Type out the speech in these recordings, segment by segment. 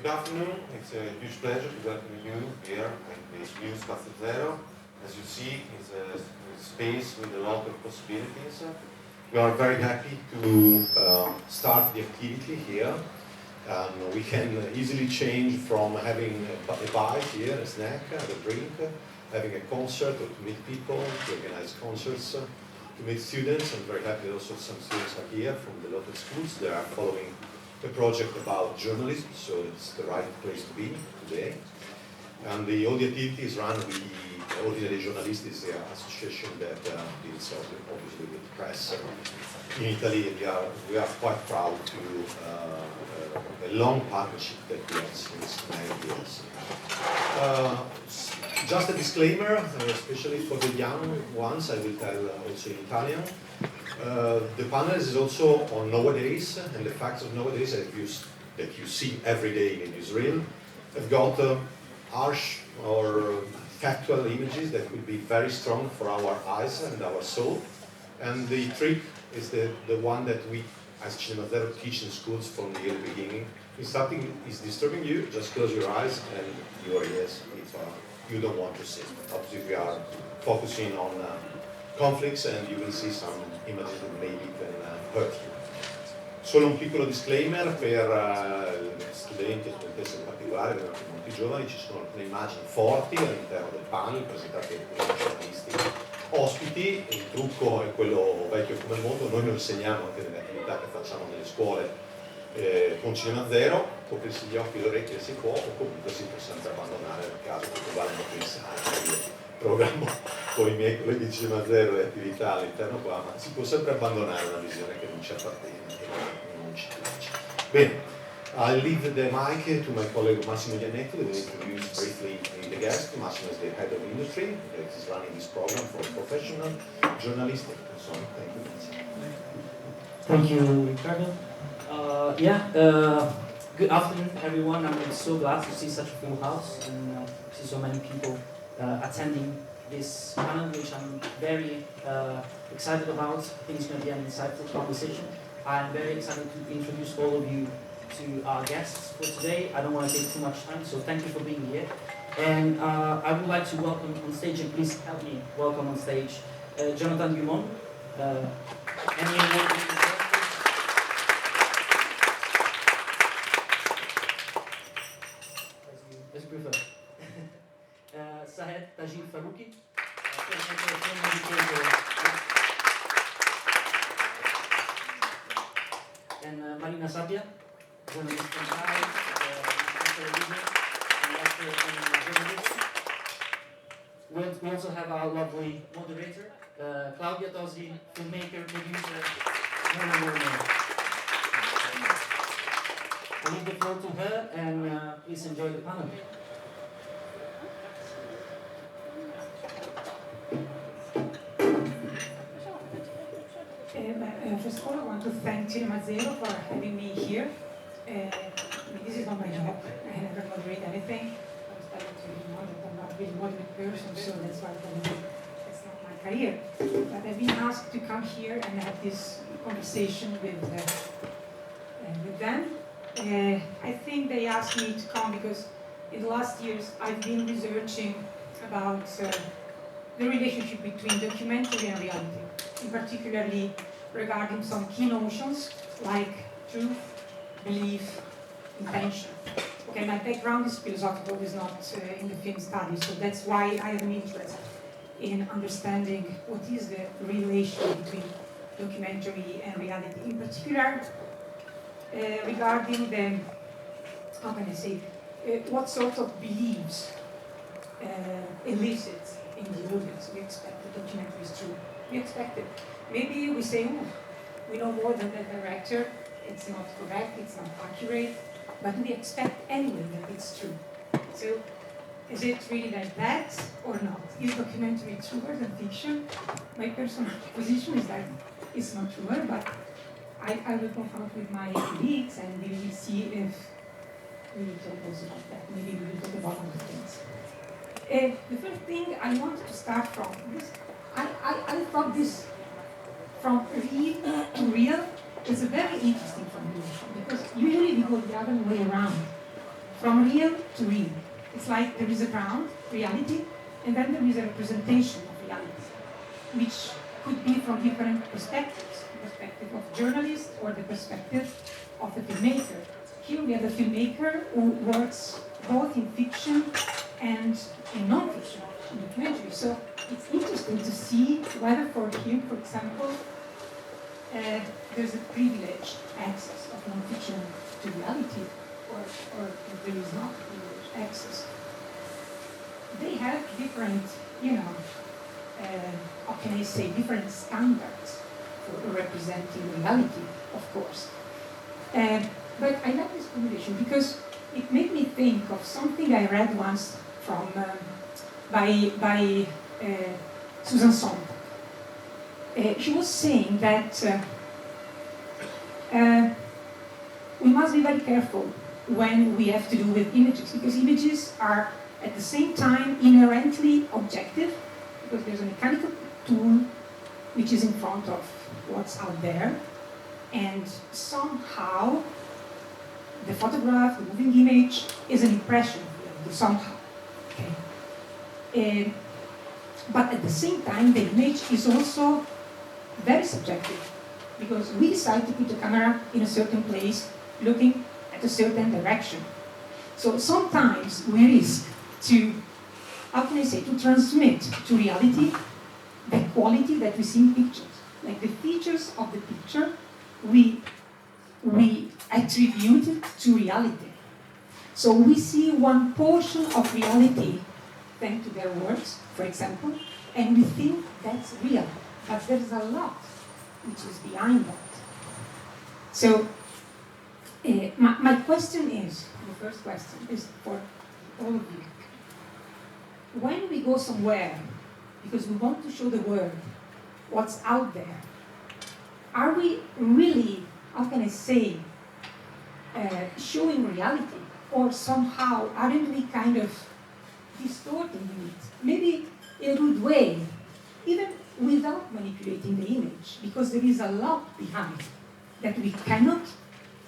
Good afternoon. It's a huge pleasure to welcome you here in this new spazioZero. As you see, it's a space with a lot of possibilities. We are very happy to start the activity here. We can easily change from having a bite here, a snack, a drink, having a concert, or to meet people, to organize concerts, to meet students. I'm very happy also some students are here from the local schools. They are following a project about journalism, so it's the right place to be today. And all the activity is run with the Ordine, giornalisti, is the association that deals obviously with the press in Italy. We are quite proud to a long partnership that we have since 9 years. Just a disclaimer, especially for the young ones, I will tell also in Italian. The panel is also on nowadays, and the facts of nowadays that you see every day in Israel have got harsh or factual images that will be very strong for our eyes and our soul. And the trick is the one that we, as CinemaZero, teach in schools from the early beginning. If something is disturbing you, just close your eyes and your ears if you don't want to see. Obviously, we are focusing on conflicts, and you will see some images that maybe can hurt you. Solo un piccolo disclaimer per studenti e studentesse in particolare, per molti giovani, ci sono alcune immagini forti all'interno del panel presentate dai giornalisti ospiti. Il trucco è quello vecchio come il mondo, noi lo insegniamo anche nelle attività che facciamo nelle scuole con CinemaZero: coprirsi gli occhi e le orecchie si può, o comunque si può sempre abbandonare nel caso che vale a pensare. Io programmo con i miei colleghi di CinemaZero le attività all'interno qua, ma si può sempre abbandonare una visione che non ci appartiene e non ci piace. Bene, I'll leave the mic to my colleague Massimo Giannetti, who will introduce briefly the guest. Massimo is the head of industry that is running this program for professional journalists and so on. Thank you, Massimo. Thank you, Ricardo. Good afternoon, everyone. I'm so glad to see such a full house and see so many people attending this panel, which I'm very excited about. I think it's going to be an insightful conversation. I'm very excited to introduce all of you to our guests for today. I don't want to take too much time, so thank you for being here. And I would like to welcome on stage, and please help me welcome on stage, Jonathan Dumont. As you prefer. Sahed Tajir Farouki, and Marina Sabia, journalist from Qual, television, and journalist. We also have our lovely moderator, Claudia Tosi, filmmaker, producer, more. I leave the floor to her, and please enjoy the panel. First of all, I want to thank CinemaZero for having me here. This is not my job. I never moderate anything. I was starting to moderate. I'm not a really moderate person, so that's why for me it's not my career. But I've been asked to come here and have this conversation with them. I think they asked me to come because in the last years I've been researching about the relationship between documentary and reality, in particularly regarding some key notions like truth, belief, intention. Okay, my background is philosophical, is not in the film studies, so that's why I have an interest in understanding what is the relation between documentary and reality, in particular regarding the, how can I say, what sort of beliefs elicit in the audience. We expect the documentary is true. We expect it. Maybe we say, we know more than the director, it's not correct, it's not accurate, but we expect anyway that it's true. So, is it really like that or not? Is documentary truer than fiction? My personal position is that it's not truer, but I will confront with my colleagues and we will see if we will talk also about that. Maybe we will talk about other things. The first thing I wanted to start from, this, I thought this from real to real is a very interesting formulation because usually we go the other way around. from real to real. It's like there is a ground, reality, and then there is a representation of reality, which could be from different perspectives, the perspective of journalist or the perspective of the filmmaker. Here we have a filmmaker who works both in fiction and in non-fiction, in documentary. So it's interesting to see whether for him, for example, there's a privileged access of non-fiction to reality, or if there is not privileged access. They have different, how can I say, different standards for representing reality, of course. But I like this combination because it made me think of something I read once from by Susan Sontag. She was saying that we must be very careful when we have to do with images, because images are at the same time inherently objective, because there's a mechanical tool which is in front of what's out there, and somehow the photograph, the moving image, is an impression of reality, somehow. Okay. But at the same time, the image is also very subjective, because we decide to put the camera in a certain place, looking at a certain direction. So sometimes we risk to, how can I say, to transmit to reality the quality that we see in pictures. Like the features of the picture, we attribute it to reality. So we see one portion of reality thanks to their words, for example, and we think that's real. But there's a lot which is behind that. So my question is, the first question is for all of you. When we go somewhere, because we want to show the world what's out there, are we really, how can I say, showing reality? Or somehow, aren't we kind of distorting it? Maybe in a good way, even without manipulating the image, because there is a lot behind that we cannot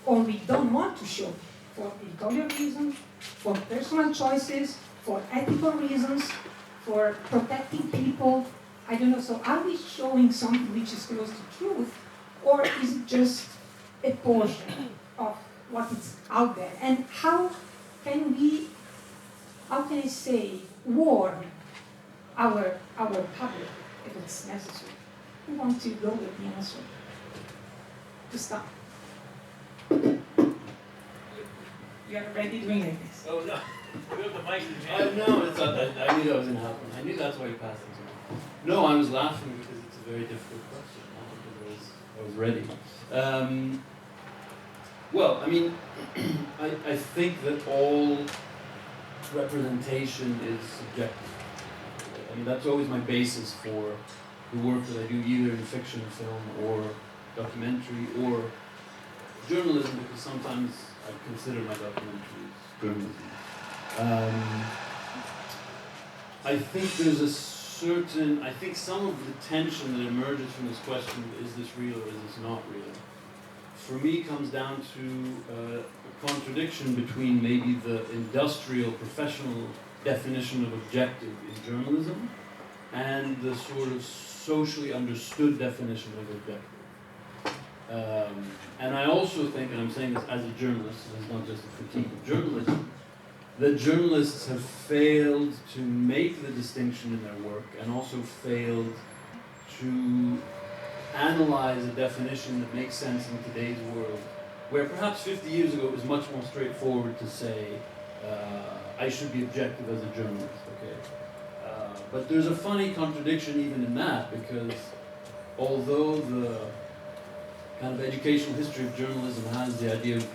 or we don't want to show for editorial reasons, for personal choices, for ethical reasons, for protecting people. I don't know. So are we showing something which is close to truth, or is it just a portion of what is out there? And how can we, how can I say, warn our public if it's necessary? Who wants to go with the answer? To start. You are already doing like this. Oh no, we have the mic in hand. No, it's not that. I knew that was going to happen. I knew that's why you passed it to me. No, I was laughing because it's a very difficult question. Not because I was ready. Well, I mean, I think that all representation is subjective. I mean, that's always my basis for the work that I do, either in fiction, film, or documentary, or journalism, because sometimes I consider my documentaries journalism. I think there's a certain, I think some of the tension that emerges from this question, is this real or is this not real, for me comes down to a contradiction between maybe the industrial, professional definition of objective in journalism and the sort of socially understood definition of objective. And I also think, and I'm saying this as a journalist, this is not just a critique of journalism, that journalists have failed to make the distinction in their work and also failed to analyze a definition that makes sense in today's world, where perhaps 50 years ago it was much more straightforward to say, I should be objective as a journalist, okay? But there's a funny contradiction even in that, because although the kind of educational history of journalism has the idea of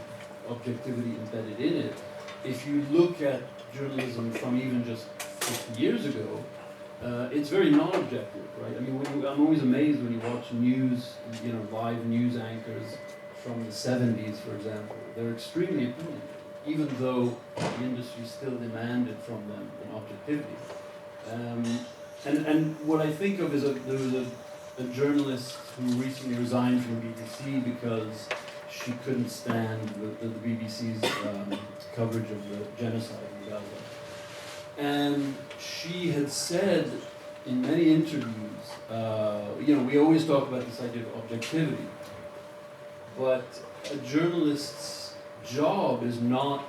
objectivity embedded in it, if you look at journalism from even just 50 years ago, it's very non-objective, right? I mean, I'm always amazed when you watch news, live news anchors from the 70s, for example. They're extremely opinionated, even though the industry still demanded from them an objectivity. And what I think of is there was a journalist who recently resigned from BBC because she couldn't stand the BBC's coverage of the genocide in Gaza. And she had said in many interviews, we always talk about this idea of objectivity, but a journalist's job is not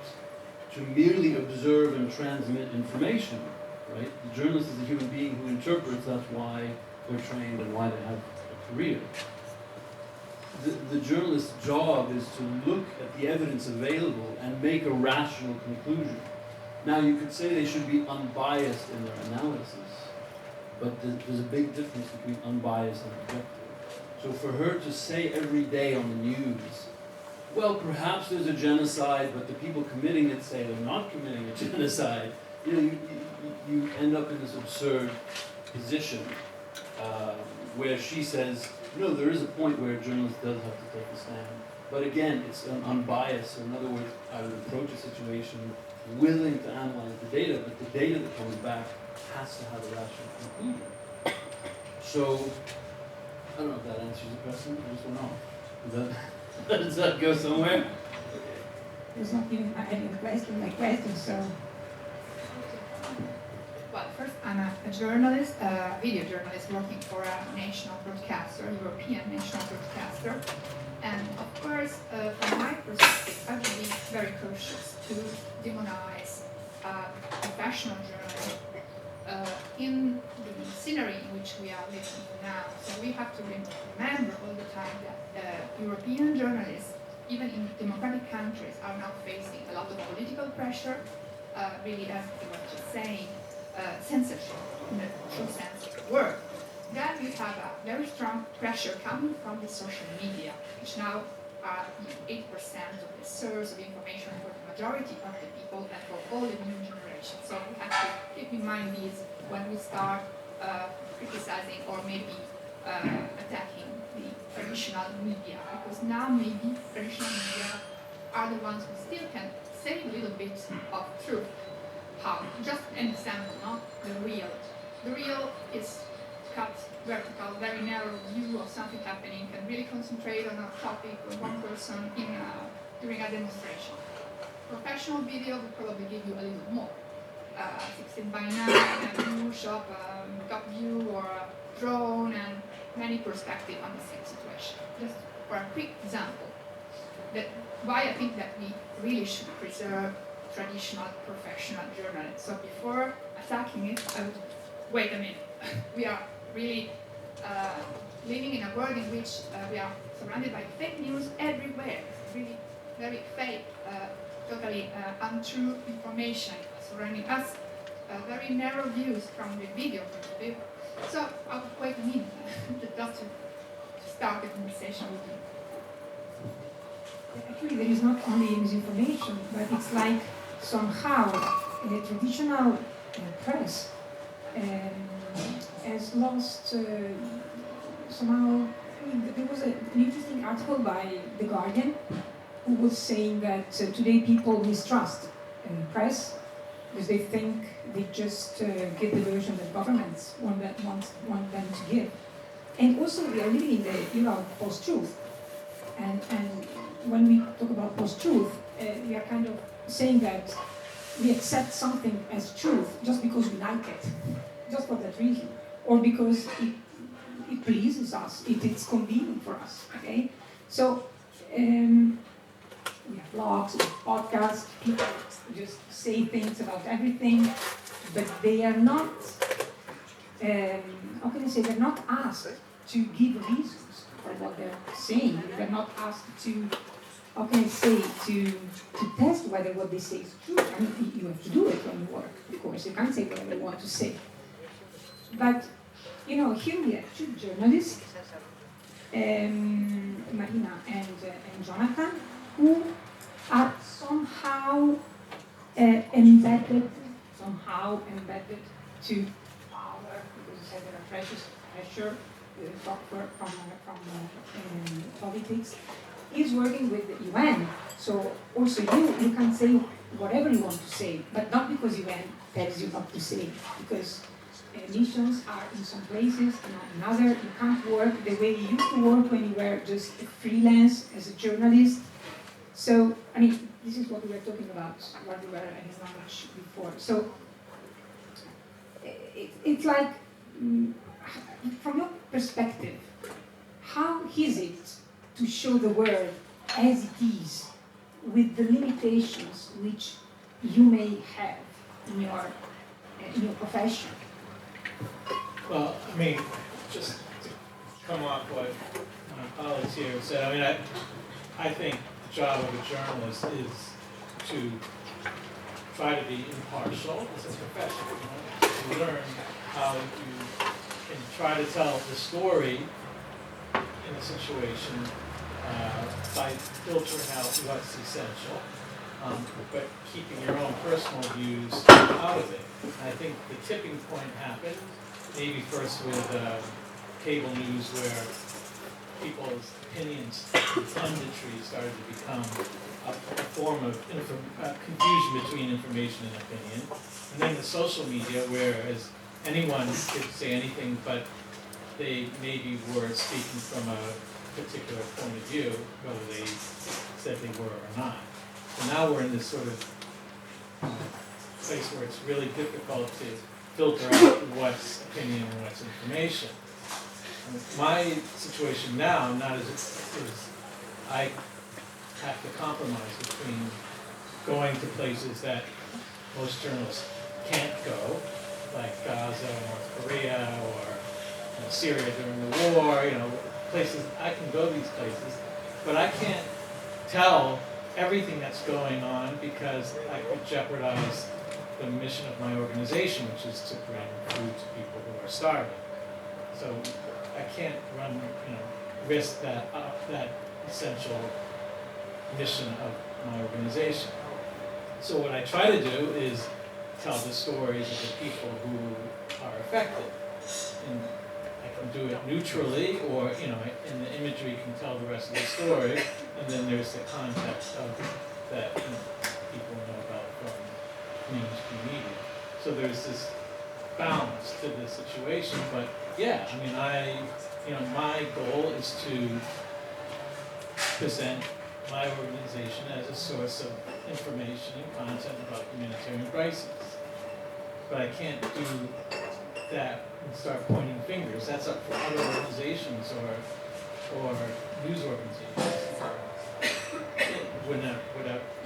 to merely observe and transmit information, right? The journalist is a human being who interprets, that's why they're trained and why they have a career. The journalist's job is to look at the evidence available and make a rational conclusion. Now, you could say they should be unbiased in their analysis, but there's a big difference between unbiased and objective. So for her to say every day on the news, well, perhaps there's a genocide, but the people committing it say they're not committing a genocide, you end up in this absurd position where she says, no, there is a point where a journalist does have to take a stand. But again, it's unbiased. So in other words, I would approach a situation willing to analyze the data, but the data that comes back has to have a rational conclusion. So, I don't know if that answers the question. I just went off. Does that go somewhere? It's not even my question, so. Well, first, I'm a journalist, a video journalist working for a national broadcaster, European national broadcaster. And of course, from my perspective, I would be very cautious to demonize professional journalism in the scenery in which we are living now. So we have to remember all the time that European journalists, even in democratic countries, are now facing a lot of political pressure, really, as you were just saying, censorship in the true sense of the word. Then we have a very strong pressure coming from the social media, which now are 8% of the source of information for the majority of the people and for all the new generation. So we have to keep in mind these when we start criticizing or maybe attacking the traditional media, because now maybe traditional media are the ones who still can say a little bit of truth. How? Just an example, no? The real is cut vertical, very narrow view of something happening, can really concentrate on a topic or one person during a demonstration. Professional video will probably give you a little more. 16 by 9, a view, shot, top view, or a drone, and many perspectives on the same situation. Just for a quick example, that why I think that we really should preserve traditional professional journalism. So before attacking it, I would wait a minute. We are really living in a world in which we are surrounded by fake news everywhere. It's really very fake, totally untrue information surrounding us, very narrow views from the video point of view. So I would wait a minute just to start the conversation with you. Actually, there is not only misinformation, but it's like somehow traditional press has lost somehow. I mean, there was an interesting article by The Guardian who was saying that today people mistrust press because they think they just get the version that governments want them to give. And also, we are living in the era of post-truth. And when we talk about post-truth, we are kind of saying that we accept something as truth just because we like it, just for that reason, or because it pleases us, it's convenient for us, okay? So, we have blogs, we have podcasts, people just say things about everything, but they are not, how can I say, they're not asked to give reasons for what they're saying. They're not asked to, how can I say, to test whether what they say is true. I mean, you have to do it when you work, of course. You can't say whatever you want to say. But, you know, here we have two journalists, Marina and Jonathan, who are somehow embedded to power, because you said there are pressure from politics, is working with the UN. So also you can say whatever you want to say, but not because UN tells you not to say, because missions are in some places, not in other. You can't work the way you used to work when you were just freelance as a journalist. So, I mean, this is what we were talking about, what we were in lunch before. So, it's like, from your perspective, how is it to show the world as it is, with the limitations which you may have in your profession? Well, I mean, just to come off what my colleagues here said, I mean, I think the job of a journalist is to try to be impartial as a profession, to learn how you can try to tell the story in a situation by filtering out what's essential, but keeping your own personal views out of it. And I think the tipping point happened maybe first with cable news, where people's opinions and punditry started to become a form of confusion between information and opinion. And then the social media, whereas anyone could say anything, but they maybe were speaking from a particular point of view, whether they said they were or not. So now we're in this sort of place where it's really difficult to filter out what's opinion and what's information. My situation now, not as I have to compromise between going to places that most journalists can't go, like Gaza, North Korea, or Syria during the war, places, I can go these places, but I can't tell everything that's going on because I could jeopardize the mission of my organization, which is to bring food to people who are starving. So I can't risk that essential mission of my organization. So what I try to do is tell the stories of the people who are affected. And I can do it neutrally, or in the imagery you can tell the rest of the story, and then there's the context of that people know about from mainstream media. So there's this balance to the situation, but yeah, I mean, my goal is to present my organization as a source of information and content about humanitarian crises. But I can't do that and start pointing fingers. That's up for other organizations or news organizations,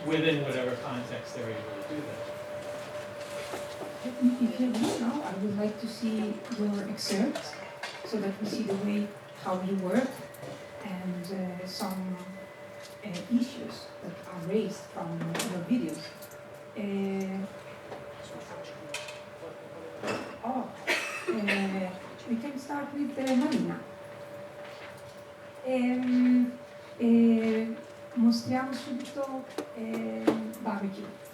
within whatever context they're able to do that. If you want now, I would like to see your excerpts so that we see the way how you work and some issues that are raised from your videos. We can start with Marina. Mostriamo subito barbecue.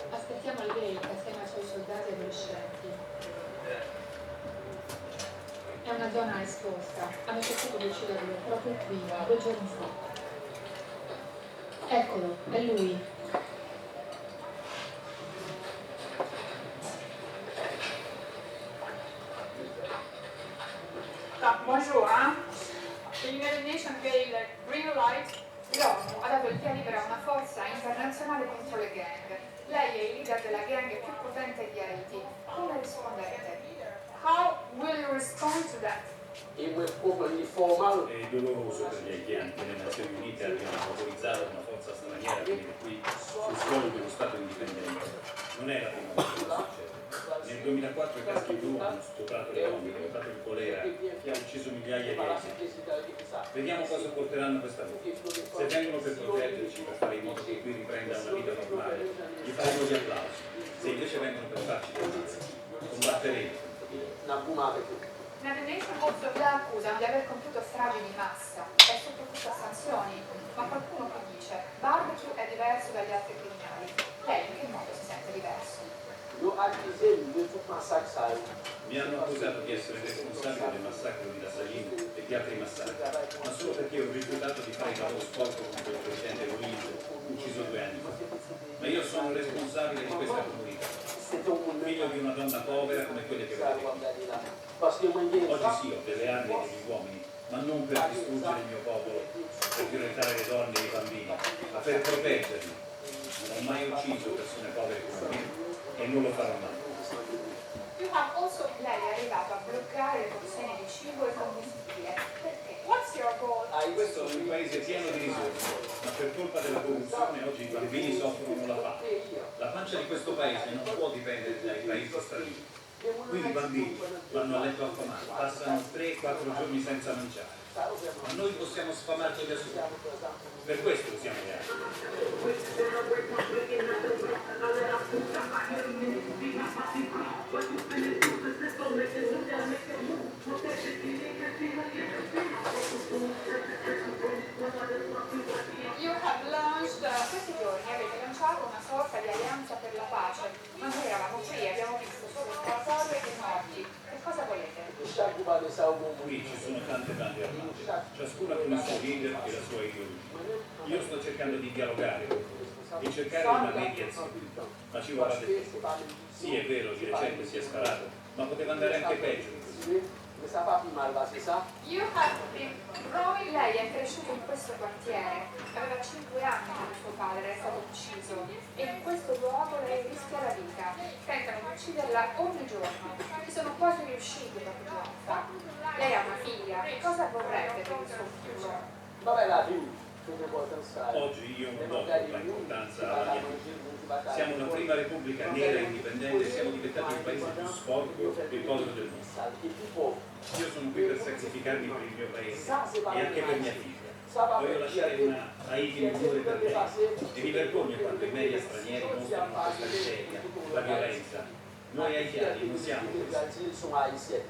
Aspettiamo l'evento assieme ai suoi soldati adolescenti. È una zona esposta, hanno cercato di ucciderlo proprio qui, 2 giorni fa. Eccolo, è lui. Bonjour, the United Nations gave the green light. L'ONU ha dato il via libera a una forza internazionale contro le gang. Lei è il leader della gang più potente di Haiti. Come rispondete? How will you respond to that? È doloroso per gli haitiani che le Nazioni Unite abbiano autorizzato una forza straniera a venire qui sul suolo dello Stato indipendente. Non è la prima volta che succede. Nel 2004 i caschi blu hanno stuprato le donne, hanno portato il colera che ha ucciso migliaia di haitiani. Vediamo cosa porteranno questa volta. Se vengono per proteggerci, per fare in modo che qui riprenda una vita normale, gli faremo gli applausi. Se invece vengono per farci del male, come combatteremo. La accusano di aver compiuto stragi di massa e soprattutto sanzioni, ma qualcuno che dice barbecue è diverso dagli altri criminali. Lei in che modo si sente diverso? Mi hanno accusato di essere responsabile del massacro di Rassalino e di altri massacri, ma solo perché ho rifiutato di fare il lavoro sporco contro il presidente Bolivia, ucciso 2 anni fa. Ma io sono responsabile di questa comunità, figlio di una donna povera come quelle che vedete qui. Oggi sì, ho delle armi e degli uomini, ma non per distruggere il mio popolo, per violentare le donne e i bambini, ma per proteggerli. Non ho mai ucciso persone povere come me e non lo farò mai. Lei è arrivato a bloccare le consegne di cibo e combustibile. Perché? What's your goal? Questo è un paese pieno di risorse, ma per colpa della corruzione oggi i bambini soffrono la fame. La pancia di questo paese non può dipendere dai paesi stranieri. Qui i bambini vanno a letto affamati, passano 3-4 giorni senza mangiare. Ma noi possiamo sfamarci da soli. Per questo usiamo le armi. You have launched, questi giorni avete lanciato una sorta di alleanza per la pace, ma noi eravamo qui, abbiamo visto solo sparatorie e morti. Che cosa volete? Qui ci sono tante bande armate, ciascuna con il suo leader e la sua ideologia. Io sto cercando di dialogare e cercare una mediazione, ma ci vorrà del tempo. Sì, è vero, di recente si è sparato, ma poteva andare anche peggio di così. Lei è cresciuto in questo quartiere, aveva 5 anni quando suo padre è stato ucciso e in questo luogo lei rischia la vita. Tentano di ucciderla ogni giorno, ci sono quasi riusciti pochi giorni fa. Lei ha una figlia, che cosa vorrebbe per il suo futuro? Oggi io non do la importanza alla mia vita. Siamo la prima repubblica nera e indipendente e siamo diventati il paese più sporco e povero del mondo. Io sono qui per sacrificarmi per il mio paese e anche per mia figlia. Voglio lasciare una Haiti migliore per lei e mi vergogno quando i media stranieri mostrano questa miseria, la violenza. Noi haitiani non siamo così.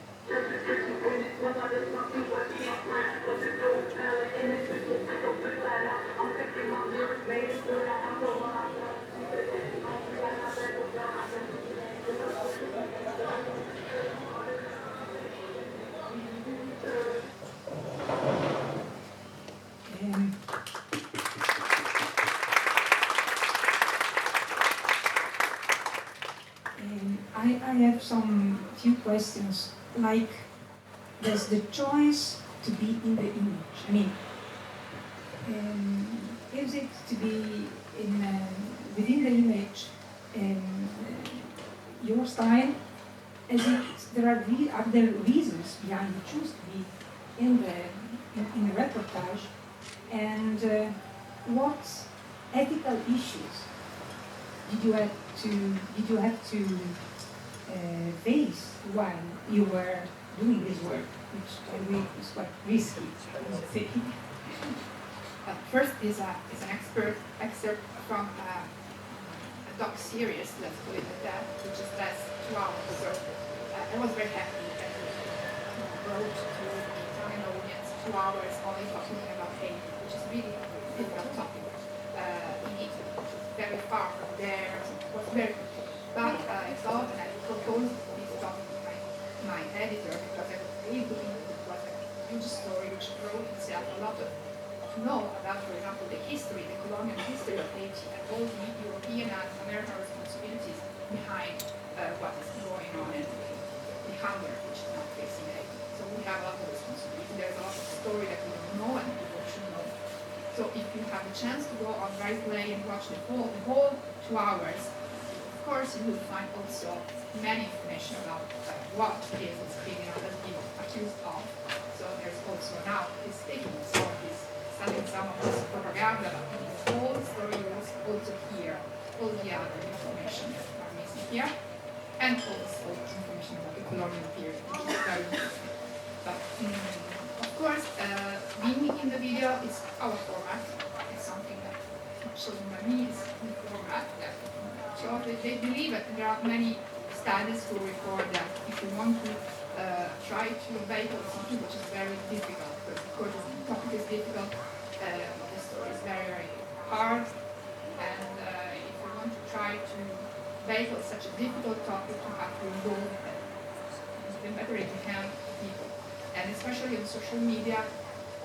I have some few questions, like there's the choice to be in the image. I mean, is it to be within the image your style? Are there reasons behind you choose to be in the reportage? And what ethical issues did you have to face while you were doing this work, which I think is quite risky, I would say. First is an excerpt from a doc series, let's put it like that, which is last 2 hours. So I was very happy that we wrote to the Italian audience 2 hours only talking about hate, which is really a difficult topic in Italy, which is very far from there. So it was very good. But I thought and I proposed this topic to my editor because I was really looking at it was a huge story which wrote itself a lot of know about, for example, the history, the colonial history of Haiti and all the European and American responsibilities behind what is going on and the hunger which is now facing Haiti. So we have a lot of responsibility. There's a lot of story that we don't know and people should know. So if you have a chance to go on Right Play and watch the whole 2 hours, of course you will find also many information about what is this criminal has been accused of. So there's also now his statements or his selling some of this propaganda, but the whole story was also here, all the other information that are missing here, and also information about the colonial period, which is very interesting. But of course, being in the video is our format. It's something that shows me is the format. So they believe that there are many studies who report that if you want to try to vehicle something which is very difficult, because of course the topic is difficult, the story is very, very hard, and if you want to try to vehicle such a difficult topic, you have to involve them. It's been better if you have people. And especially on social media,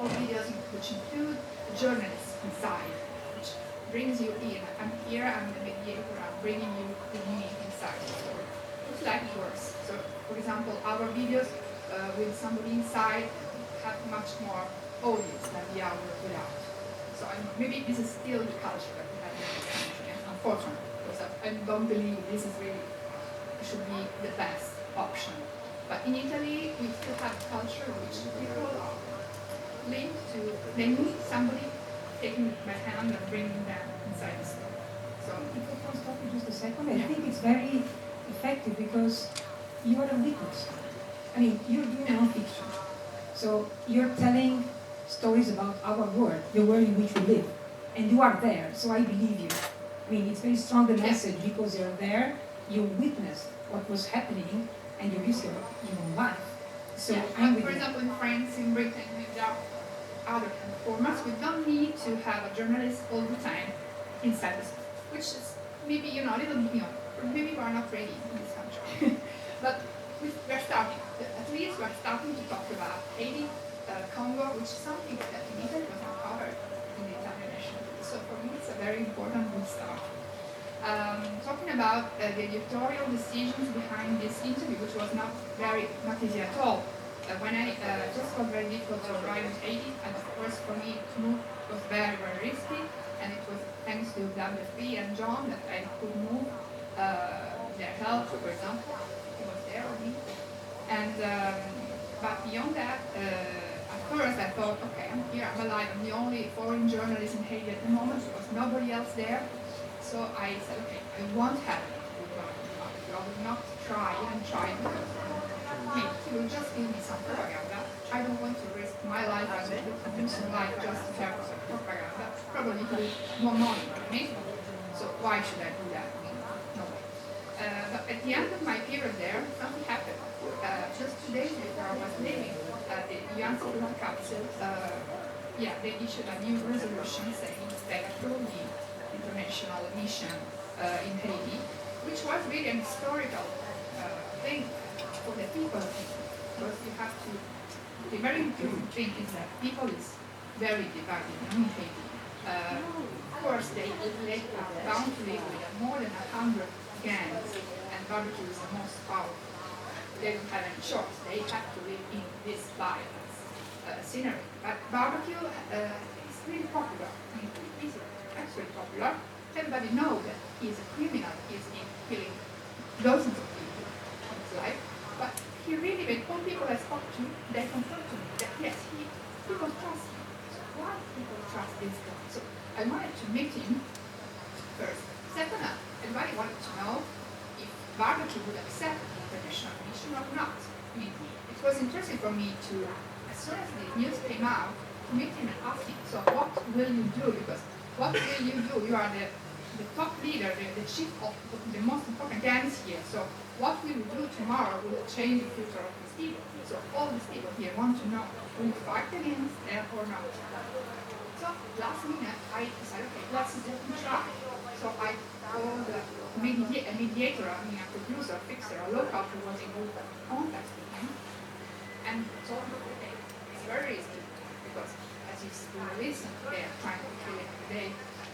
all videos which include journalists inside, which brings you in. I'm here, I'm the mediator, I'm bringing you the meaning inside the story. It's like it works. So, for example, our videos with somebody inside have much more audience than the hour without. So maybe this is still the culture that we have in this country, unfortunately, because I don't believe this is really should be the best option. But in Italy, we still have a culture which people are linked to, they need somebody taking my hand and bringing them inside the story. So, If I can stop you just a second, I think it's very effective because you are a witness. I mean, you're doing non-fiction. So you're telling stories about our world, the world in which we live. And you are there, so I believe you. I mean, it's very strong the message because you're there, you witnessed what was happening, and you risk your own life. So yeah, I'm with for you. example, in France, in Britain, there are other kind of formats. We don't need to have a journalist all the time inside the story, which is maybe, a little bit, maybe we're not ready in this country. But we're starting, at least we're starting to talk about Haiti, Congo, which is something that in Italy was not covered in the Italian national. So for me, it's a very important good start. Talking about the editorial decisions behind this interview, which was not easy at all. When I just got very difficult to arrive in Haiti, and of course for me to move was very, very risky, and it was thanks to WFP and John that I could move, their help, for example, he was there with me. And but beyond that, at first I thought, okay, I'm here, I'm alive, I'm the only foreign journalist in Haiti at the moment, there was nobody else there. So I said, okay, I won't have it. I will not try because he will just give me some propaganda. I don't want to risk my life and the producer life just to have some propaganda. Probably he will more money than me. So why should I do that? No way. But at the end of my period there, something happened. Just 2 days before I was leaving, the UN Security Council, they issued a new resolution saying that approved the international mission in Haiti, which was really an historical thing for the people, because you have to, the very important thing is that people is very divided in Haiti. Of course, they are bound to live with more than 100 gangs, and barbecue is the most powerful. They don't have any choice, they have to live in this violence scenery. But barbecue is really popular. I mean, it's actually popular. Everybody knows that he's a criminal, he's killing dozens of people in his life. But he really, when all people I spoke to, they confronted me that yes, people trust him. So why people trust this guy? So I wanted to meet him first. Second, everybody wanted to know if barbecue would accept the international mission or not. I mean, it was interesting for me to, as soon as the news came out, to meet him and ask him, so what will you do? Because what will you do? You are the top leader, the chief of the most important gangs here. So what will you do tomorrow will change the future of these people. So all these people here want to know, will you fight against them or not? So last minute I decided, okay, let's try. So I called a mediator, I mean a producer, a fixer, a local who was in good contact with him, and told him, okay, it's very easy, because as you listen, they are trying to kill him every day.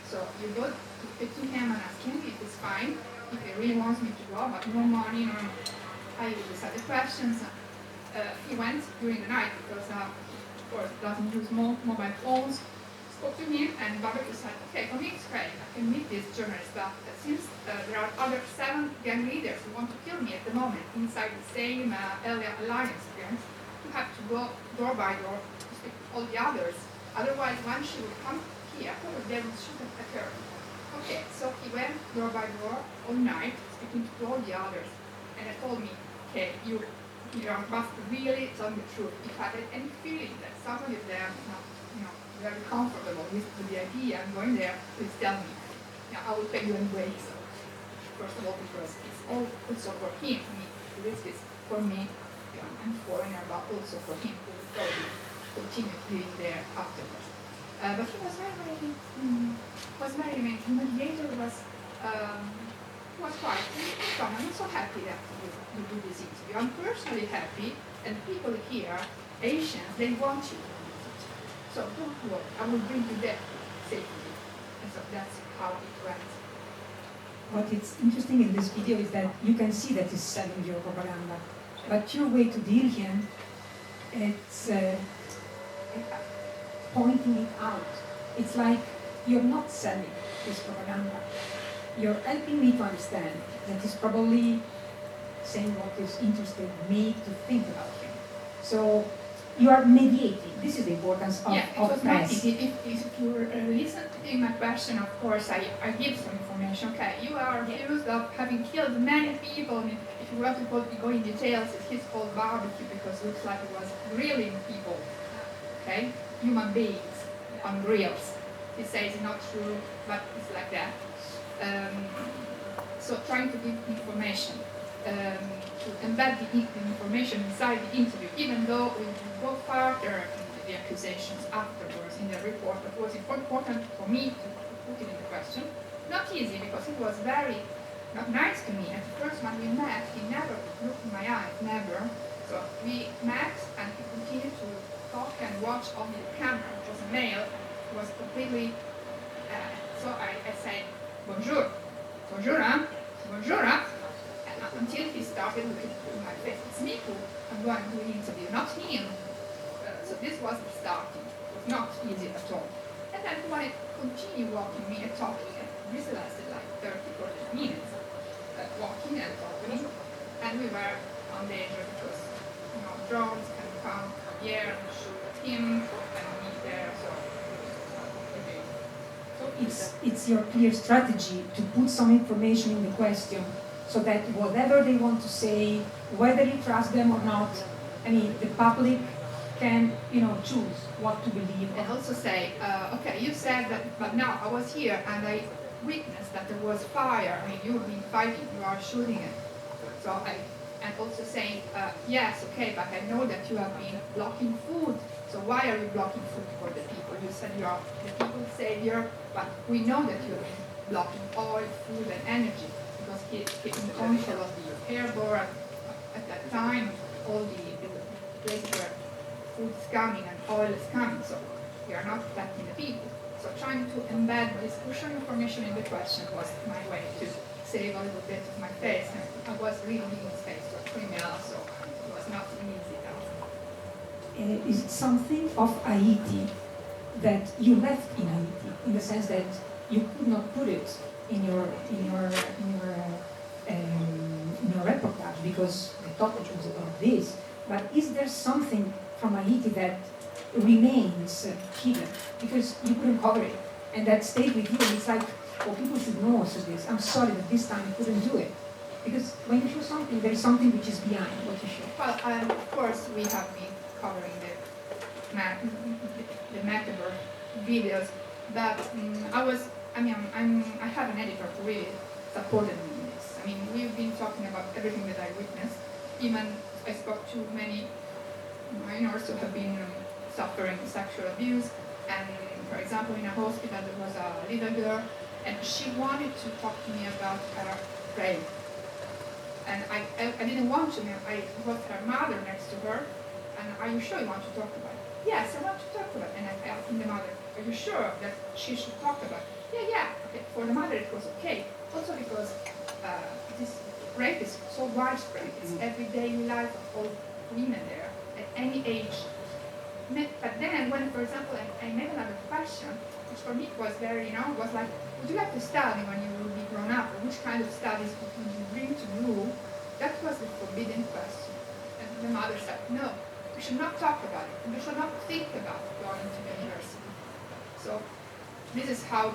So you go to him and ask him if it's fine, if he really wants me to go, but no money, no. I decided questions. He went during the night because, of course, doesn't use mobile phones. Spoke to him, and Barbecue said, okay, for me it's great, I can meet this journalist, but since there are other 7 gang leaders who want to kill me at the moment inside the same alliance camp, you have to go door by door to speak to all the others. Otherwise, when she would come here, they would shoot at her. Okay, so he went door by door all night, speaking to all the others, and they told me, okay, you must really tell me the truth. If I had any feeling that somebody of them not, very comfortable with the idea I'm going there, please tell me. I will pay you anyway. So first of all, because it's all also for him. I mean, this is for me, I'm foreigner, but also for him who will probably continue living there afterwards. But he was very mediator, was quite, I'm so happy that you do this interview. I'm personally happy, and people here, Asians, they want you. So don't worry, I will bring you there safely. And so that's how it went. What is interesting in this video is that you can see that he's selling your propaganda, but your way to deal him, it's pointing it out. It's like you're not selling his propaganda. You're helping me to understand that he's probably saying what is interested me to think about him. So you are mediating. This is the importance of, it was not press. easy. If you listen to my question, of course, I give some information. Okay, you are accused of having killed many people. I mean, if you want to go in details, it's called barbecue because it looks like it was grilling people. Okay, human beings on grills. He says it's not true, but it's like that. So trying to give information, to embed the information inside the interview, even though we go further in the accusations afterwards in the report. It was important for me to put it in the question. Not easy because he was very not nice to me. At first when we met, he never looked in my eyes, never. So we met and he continued to talk and watch only the camera. It was a male. It was completely, so I said, bonjour, bonjour, huh? Bonjour, huh? Until he started looking at my face. It's me who I'm going to interview, not him. So this was the starting. It was not easy at all. And then when I continued walking me and talking, this lasted like 30, 40 minutes, walking and talking. And we were on danger because, drones can come here and shoot at him and me there. So it's your clear strategy to put some information in the question so that whatever they want to say, whether you trust them or not, I mean, the public can, choose what to believe. And also say, okay, you said that, but now I was here and I witnessed that there was fire. I mean, you've been fighting, you are shooting it. So and also saying, yes, okay, but I know that you have been blocking food. So why are you blocking food for the people? You said you are the people's savior, but we know that you have been blocking oil, food, and energy. Because he's in control of the airborne at that time, all the places where food is coming and oil is coming, so we are not protecting the people. So trying to embed this crucial information in the question was my way to save a little bit of my face. And I was really in space to a criminal, so it was not an easy task. Is it something of Haiti that you left in Haiti, in the sense that you could not put it in your reportage because the topic was about this? But is there something from Haiti that remains hidden because you couldn't cover it and that stayed with you? And it's like, well, people should know also this. I'm sorry that this time you couldn't do it. Because when you show something, there is something which is behind what you show. Well, of course, we have been covering the Macabre videos, but I have an editor who really supported me in this. I mean, we've been talking about everything that I witnessed. Even I spoke to many minors who have been suffering sexual abuse, and for example, in a hospital there was a little girl, and she wanted to talk to me about her rape. And I didn't want to. I was her mother next to her, and are you sure you want to talk about it? Yes, I want to talk about it. And I asked the mother, are you sure that she should talk about it? Yeah. Okay. For the mother it was okay. Also because this rape is so widespread. It's everyday life of all women there at any age. But then when, for example, I made another question, which for me was very, was like, would you like to study when you will be grown up? Or which kind of studies would you bring to you? That was the forbidden question. And the mother said, no, we should not talk about it. We should not think about going to university. So this is how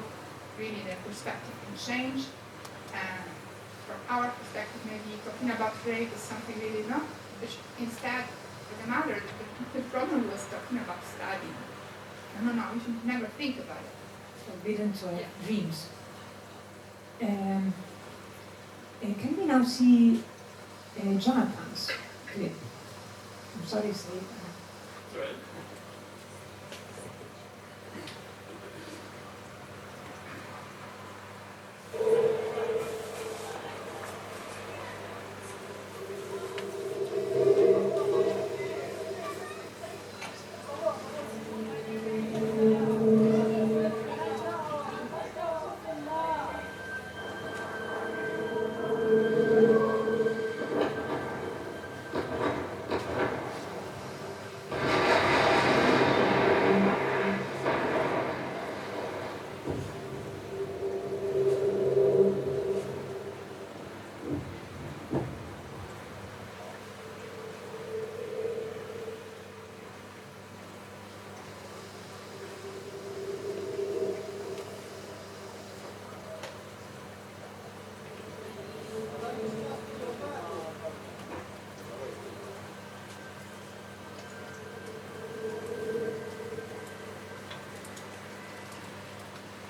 really the perspective can change. And from our perspective, maybe talking about rape is something really not, which instead, for the mother, the problem was talking about studying. No, we should never think about it. Forbidden to dreams. Can we now see Jonathan's clip? I'm sorry to say. Right.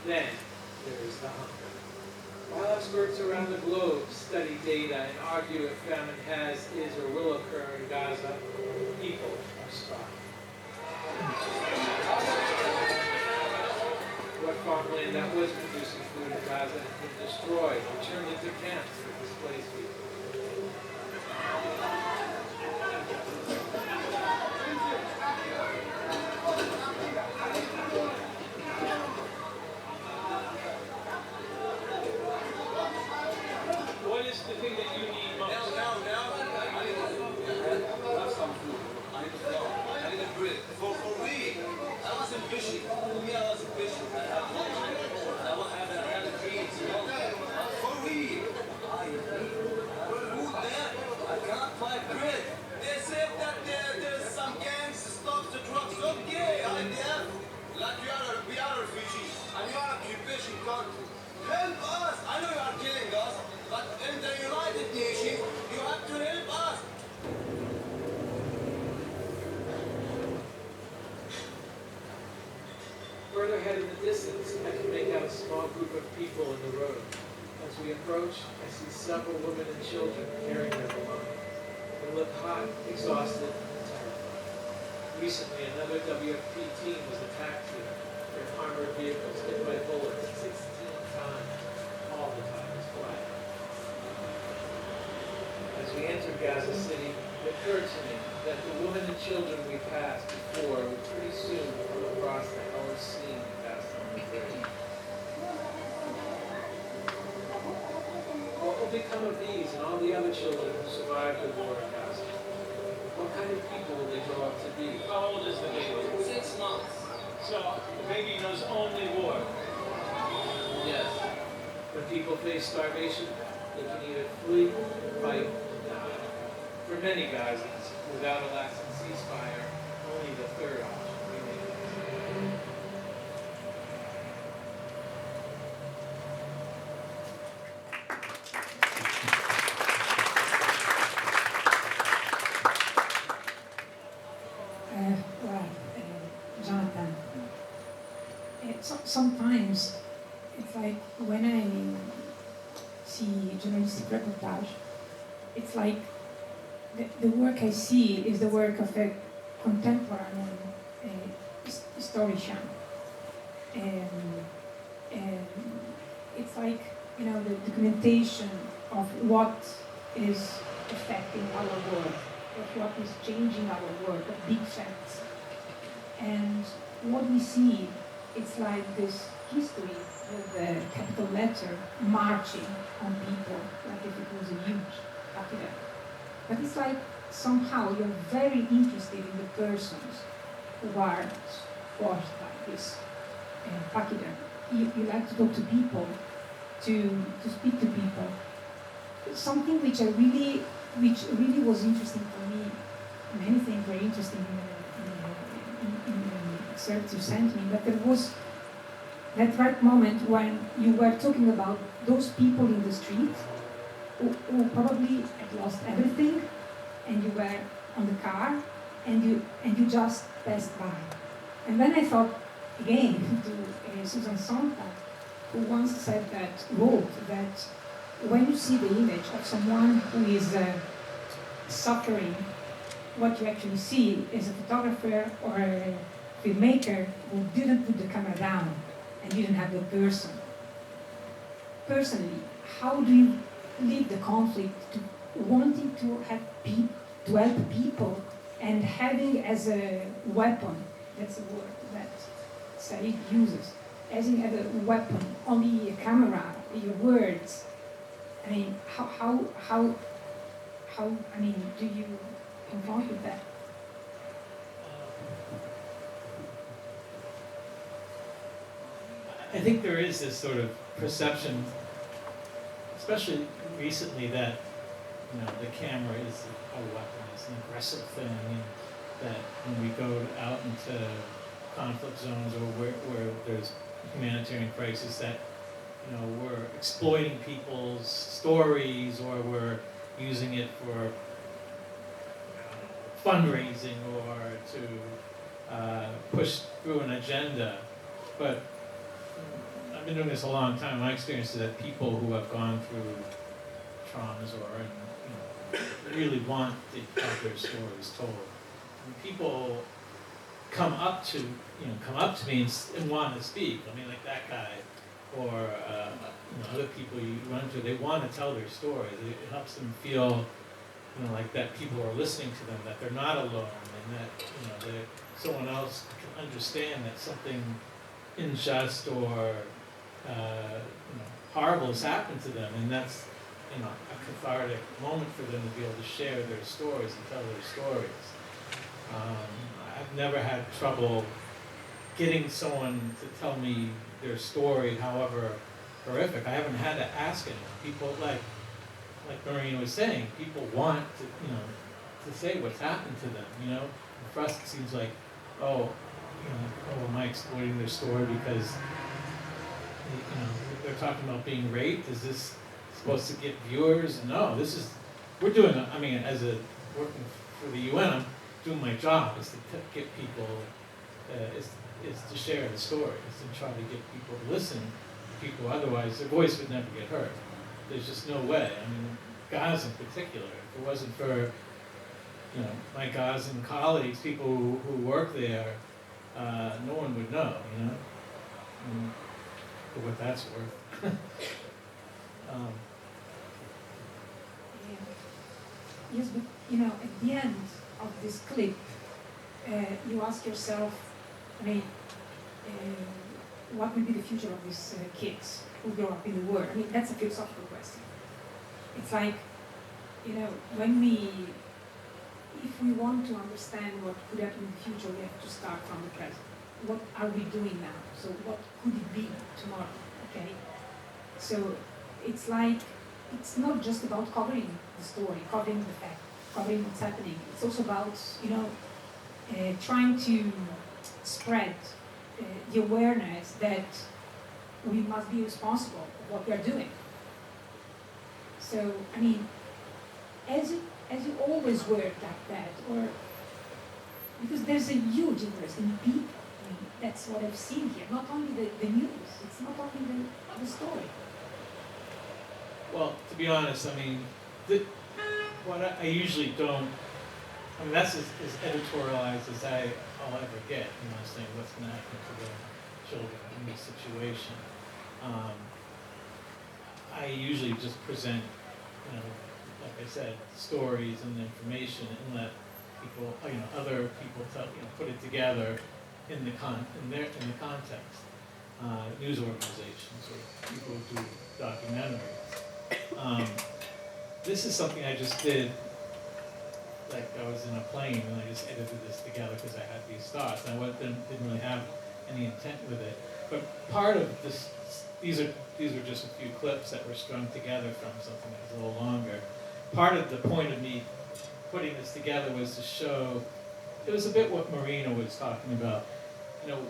Then, there is the hunger. While experts around the globe study data and argue if famine has, is, or will occur in Gaza, people are starving. What farmland that was producing food in Gaza has been destroyed and turned into camps for displaced people. What is the thing that you need most? Help us! I know you are killing us, but in the United Nations, you have to help us! Further ahead in the distance, I can make out a small group of people in the road. As we approach, I see several women and children carrying their belongings. They look hot, exhausted, and terrified. Recently, another WFP team was attacked here. Their armored vehicles hit by bullets 16 times. All the tires flat. As we enter Gaza City, it occurred to me that the women and children we passed before would pretty soon come across the hellish scene we passed on the bridge. What will become of these and all the other children who survived the war in Gaza? What kind of people will they grow up to be? How old is the baby? 6 months. So the baby knows only war. Yes. When people face starvation, they can either flee, fight, or die. For many Gazans, without a lasting ceasefire, only the third option remains. Jonathan. Sometimes it's like when I see journalistic reportage, it's like the work I see is the work of a contemporary historian. And it's like, you know, the documentation of what is affecting our world, of what is changing our world, of big facts. And what we see, it's like this history with the capital letter marching on people, like if it was a huge capital. But it's like somehow you're very interested in the persons who are squashed by this capital. You like to talk to people, to speak to people. Something which really was interesting for me. Many things were interesting in the excerpt you sent me, but there was that right moment when you were talking about those people in the street who probably had lost everything, and you were on the car, and you just passed by. And then I thought again to Susan Sontag, who once wrote that when you see the image of someone who is suffering, what you actually see is a photographer or a filmmaker who didn't put the camera down and didn't have the person. Personally, how do you leave the conflict to wanting to have to help people and having as a weapon, that's a word that Said uses, as as a weapon, only a camera, your words. I mean, how I mean, do you confront with that? I think there is this sort of perception, especially recently, that the camera is a weapon, it's an aggressive thing, and that when we go out into conflict zones or where there's humanitarian crisis, that we're exploiting people's stories, or we're using it for fundraising or to push through an agenda. But I've been doing this a long time. My experience is that people who have gone through traumas or really want to have their stories told. And people come up to me and want to speak. I mean, like that guy, or other people you run to. They want to tell their stories. It helps them feel, like that people are listening to them, that they're not alone, and that that someone else can understand that something unjust or horrible has happened to them, and that's a cathartic moment for them to be able to share their stories and tell their stories. I've never had trouble getting someone to tell me their story, however horrific. I haven't had to ask anyone. People, like Marina was saying, people want to say what's happened to them. And for us it seems like, am I exploiting their story because they're talking about being raped? Is this supposed to get viewers? No, we're doing. Working for the UN, I'm doing my job is to get people, is to share the stories and try to get people to listen to people. Otherwise, their voice would never get heard. There's just no way. I mean, Gaza in particular. If it wasn't for my Gazan colleagues, people who work there, no one would know. For what that's worth. Yes, but at the end of this clip, you ask yourself, what will be the future of these kids who grow up in the world? I mean, that's a philosophical question. It's like, if we want to understand what could happen in the future, we have to start from the present. What are we doing now? So what could it be tomorrow? Okay. So it's like, it's not just about covering the story, covering the fact, covering what's happening. It's also about, trying to spread the awareness that we must be responsible for what we are doing. So, I mean, as you always work like that, or because there's a huge interest in people. I mean, that's what I've seen here. Not only the news, it's not only the story. Well, to be honest, what I usually don't, that's as editorialized as I'll ever get, saying what's going to happen to the children in this situation. I usually just present, like I said, stories and information, and let people, other people put it together in the context. News organizations or people who do documentaries. This is something I just did. Like I was in a plane and I just edited this together because I had these thoughts. And I didn't really have any intent with it. But part of this, these were just a few clips that were strung together from something that was a little longer. Part of the point of me putting this together was to show, it was a bit what Marina was talking about.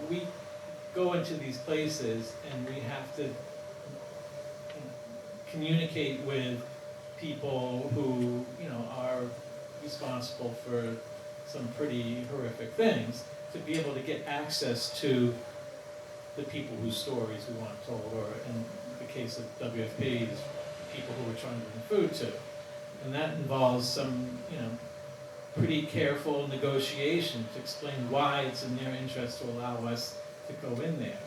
We go into these places and we have to communicate with people who, are responsible for some pretty horrific things, to be able to get access to the people whose stories we want told, or in the case of WFP, people who we're trying to bring food to. And that involves some, pretty careful negotiation to explain why it's in their interest to allow us to go in there.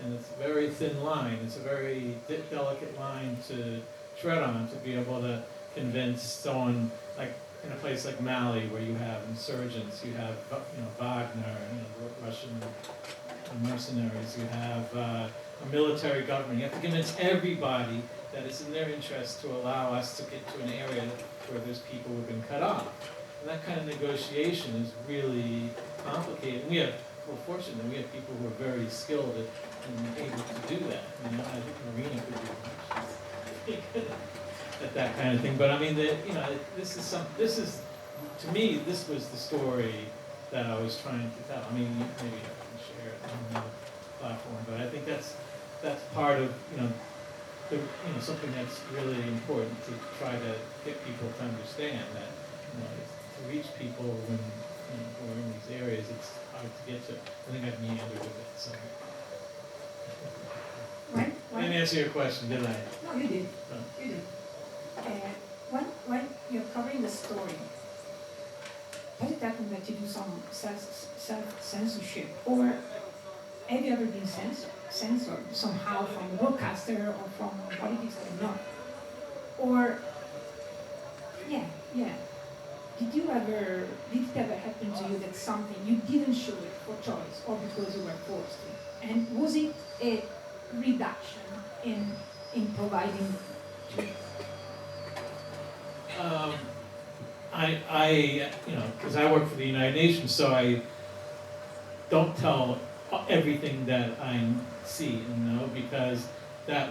And it's a very thin line. It's a very delicate line to tread on to be able to convince someone, like in a place like Mali, where you have insurgents, you have Wagner, Russian mercenaries, you have a military government. You have to convince everybody that it's in their interest to allow us to get to an area where there's people who've been cut off. And that kind of negotiation is really complicated. And we're fortunate that we have people who are very skilled and able to do that. I think Marina could do much at that kind of thing. But I mean, this is to me, this was the story that I was trying to tell. I mean, maybe I can share it on the platform, but I think that's part of something that's really important to try to get people to understand that to reach people when who are in these areas, it's hard to get to. I think I've meandered a bit. So. I didn't answer your question, did I? No, you did. You did. When you're covering the story, does it happen that you do some self-censorship? Or have you ever been censored somehow from the broadcaster or from politics? I don't know. Or, yeah. Did it ever happen to you that something, you didn't show it for choice or because you were forced to? And was it a reduction in providing truth? Because I work for the United Nations, so I don't tell everything that I see, because that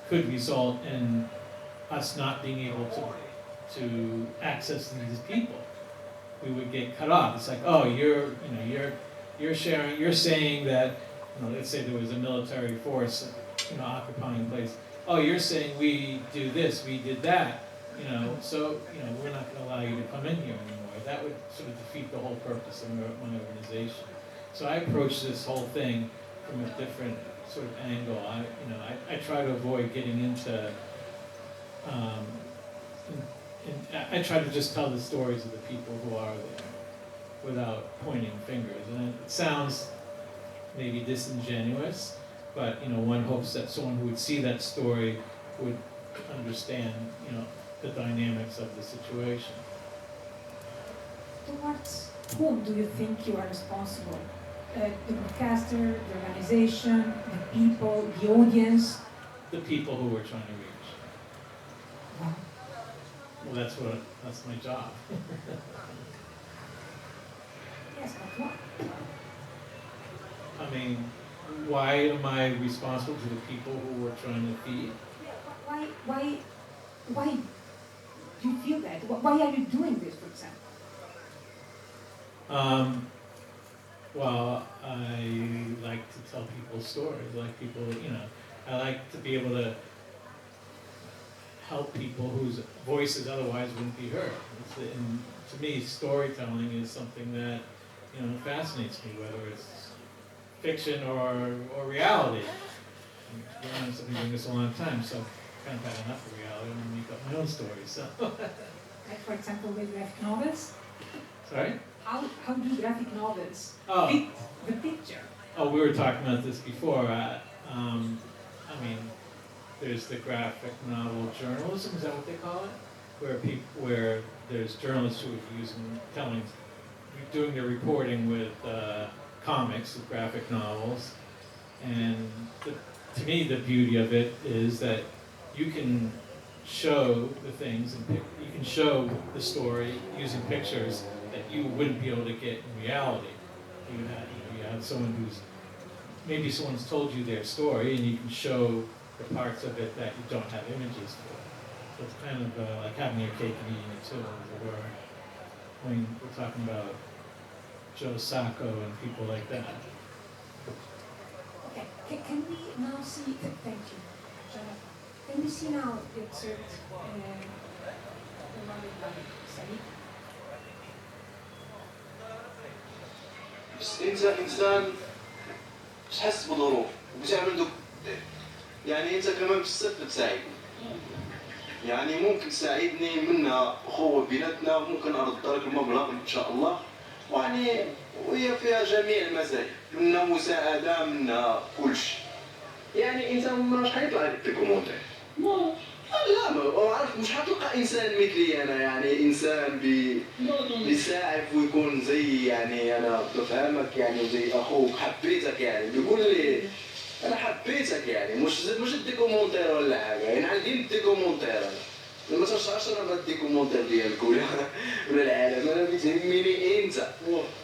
could result in us not being able to access these people. We would get cut off. It's like, oh, you're saying that, let's say there was a military force, occupying a place. Oh, you're saying we do this, we did that. So we're not going to allow you to come in here anymore. That would sort of defeat the whole purpose of my organization. So I approach this whole thing from a different sort of angle. I try to avoid getting into. I try to just tell the stories of the people who are there, without pointing fingers. And it sounds maybe disingenuous, but one hopes that someone who would see that story would understand, the dynamics of the situation. Towards whom do you think you are responsible? The broadcaster, the organization, the people, the audience? The people who we're trying to reach. Wow. Well, that's my job. Yes, but what? I mean, why am I responsible to the people who we're trying to feed? Why do you feel that? Why are you doing this, for example? Well, I like to tell people stories. I like to be able to help people whose voices otherwise wouldn't be heard. And to me, storytelling is something that fascinates me, whether it's fiction or reality. To be honest, I've been doing this a long time, so I've kind of had enough of reality. I want to make up my own stories. So. Like, for example, with graphic novels? Sorry? How do graphic novels fit the picture? Oh, we were talking about this before. There's the graphic novel journalism, is that what they call it? Where there's journalists who are doing their reporting with comics, with graphic novels. And to me, the beauty of it is that you can show the things, and you can show the story using pictures that you wouldn't be able to get in reality. You have someone maybe someone's told you their story, and you can show the parts of it that you don't have images for. So it's kind of like having your cake and eating it too, as it were. When we're talking about Joe Sacco and people like that. Okay, can we now see, thank you, Jonathan. Can we see now the excerpt بس انت انسان تحس بدروب وتعمل دوك يعني انت كمان مش الصفر تساعد يعني ممكن تساعدني منها أخوة بيناتنا، ممكن أرد لك المبلغ إن شاء الله، يعني وهي فيها جميع المزايا، منها مساعدة منها كل شيء. يعني أنت مش حيطلع لك في كومونتير. لا ما عارف مش حتلقى إنسان مثلي أنا، يعني إنسان بيساعف ويكون زي يعني أنا بفهمك يعني زي أخوك حبيتك يعني بيقول لي أنا حبيتك يعني مش ادي كومونتير ولا حاجة، يعني عندي ندي كومونتير أنا ما تنشعش أنا بدي كومونتير ديالك ولا العالم، أنا بتهمني أنت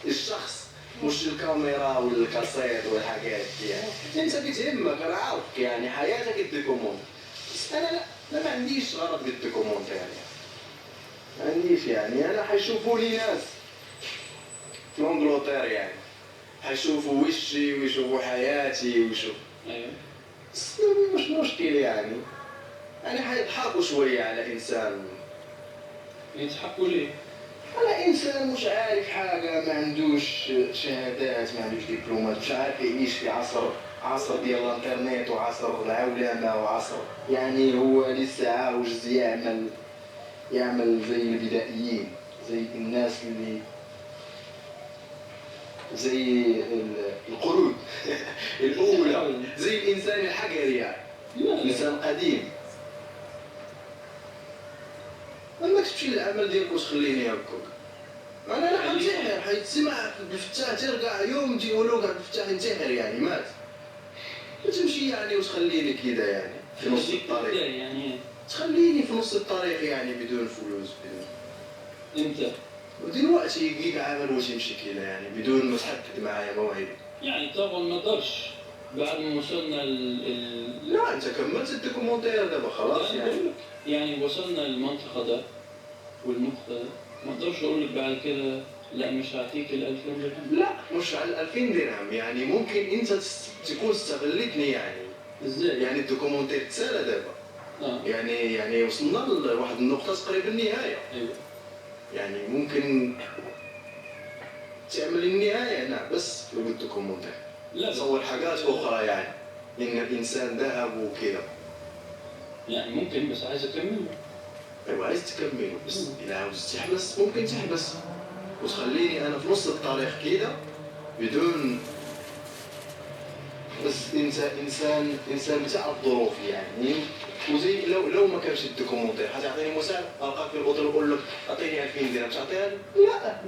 الشخص مش الكاميرا ولا الكاسيت والحاجات يعني، أنت بتهمك أنا عارفك يعني حياتك ادي كومونتير، بس أنا لا أنا ما عنديش غرض ادي كومونتير يعني، ما عنديش يعني أنا حيشوفوا لي ناس في انجلترا يعني حيشوفوا وشي ويشوفوا حياتي ويشوفوا مش مشكلة يعني حيضحكوا شوية على إنسان. يضحكوا ليه؟ على إنسان مش عارف حاجة، ما عندوش شهادات، ما عندوش دبلومات، مش عارف يعيش في عصر ديال الانترنت وعصر العولمة وعصر يعني هو لسه عاوز يعمل زي البدائيين، زي الناس اللي زي القرود الأولى، زي الإنسان الحجري يعني إنسان قديم. ما تمشي للعمل ديالك وتخليني هكاك، أنا حنتحر حيتسمع بالفتاح ترقع يوم تيقولوا كاع بالفتاح ينتحر يعني مات. ما تمشي يعني وتخليني كذا يعني في نص الطريق يعني تخليني في نص الطريق يعني بدون فلوس بدون امتى؟ ودلوقتي يجيك عمل وتمشي كذا يعني بدون ما تحدد معايا موعد. يعني طبعا ما قدرش بعد ما وصلنا لا انت كملت الدوكيومنتير دابا خلاص يعني وصلنا للمنطقة ده والنقطة ده، ما اقدرش اقول لك بعد كده لا مش هعطيك ال 2000 درهم. لا مش على 2000 درهم يعني ممكن انت تكون استغلتني يعني. ازاي؟ يعني الدوكيومنتير تسالى دابا. يعني وصلنا لواحد النقطة تقريبا النهاية. ايوه. يعني ممكن تعمل النهاية هنا بس في الدوكيومنتير. لا تصور حاجات أخرى يعني إن الإنسان ذهب وكذا. يعني ممكن بس عايز أكمله. أيوة عايز تكمله بس إذا عاوز تحبس ممكن تحبس وتخليني أنا في نص الطريق كذا بدون بس إنسان بتاع الظروف يعني. وزي لو ما كانش الدوكيومنتير حتعطيني مساعدة ألقاك في الأوتيل وأقول لك أعطيني 2000 درهم تعطيها لي؟ لا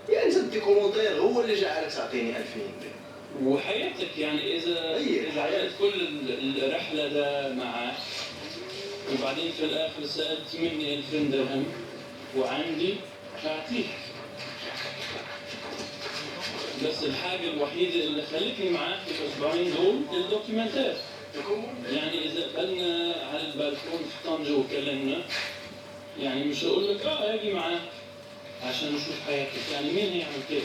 يعني أنت الدوكيومنتير هو اللي جعلك تعطيني 2000 درهم. وحياتك يعني إذا عملت كل الرحلة ده معاه وبعدين في الآخر سألت مني 2000 درهم وعندي هعطيك. بس الحاجة الوحيدة اللي خلتني معاك في الأسبوعين دول الدوكيومنتير. يعني إذا قلنا على البالكون في طنجة وكلمنا يعني مش هقول لك هاجي معاك عشان نشوف حياتك، يعني مين هيعمل كده؟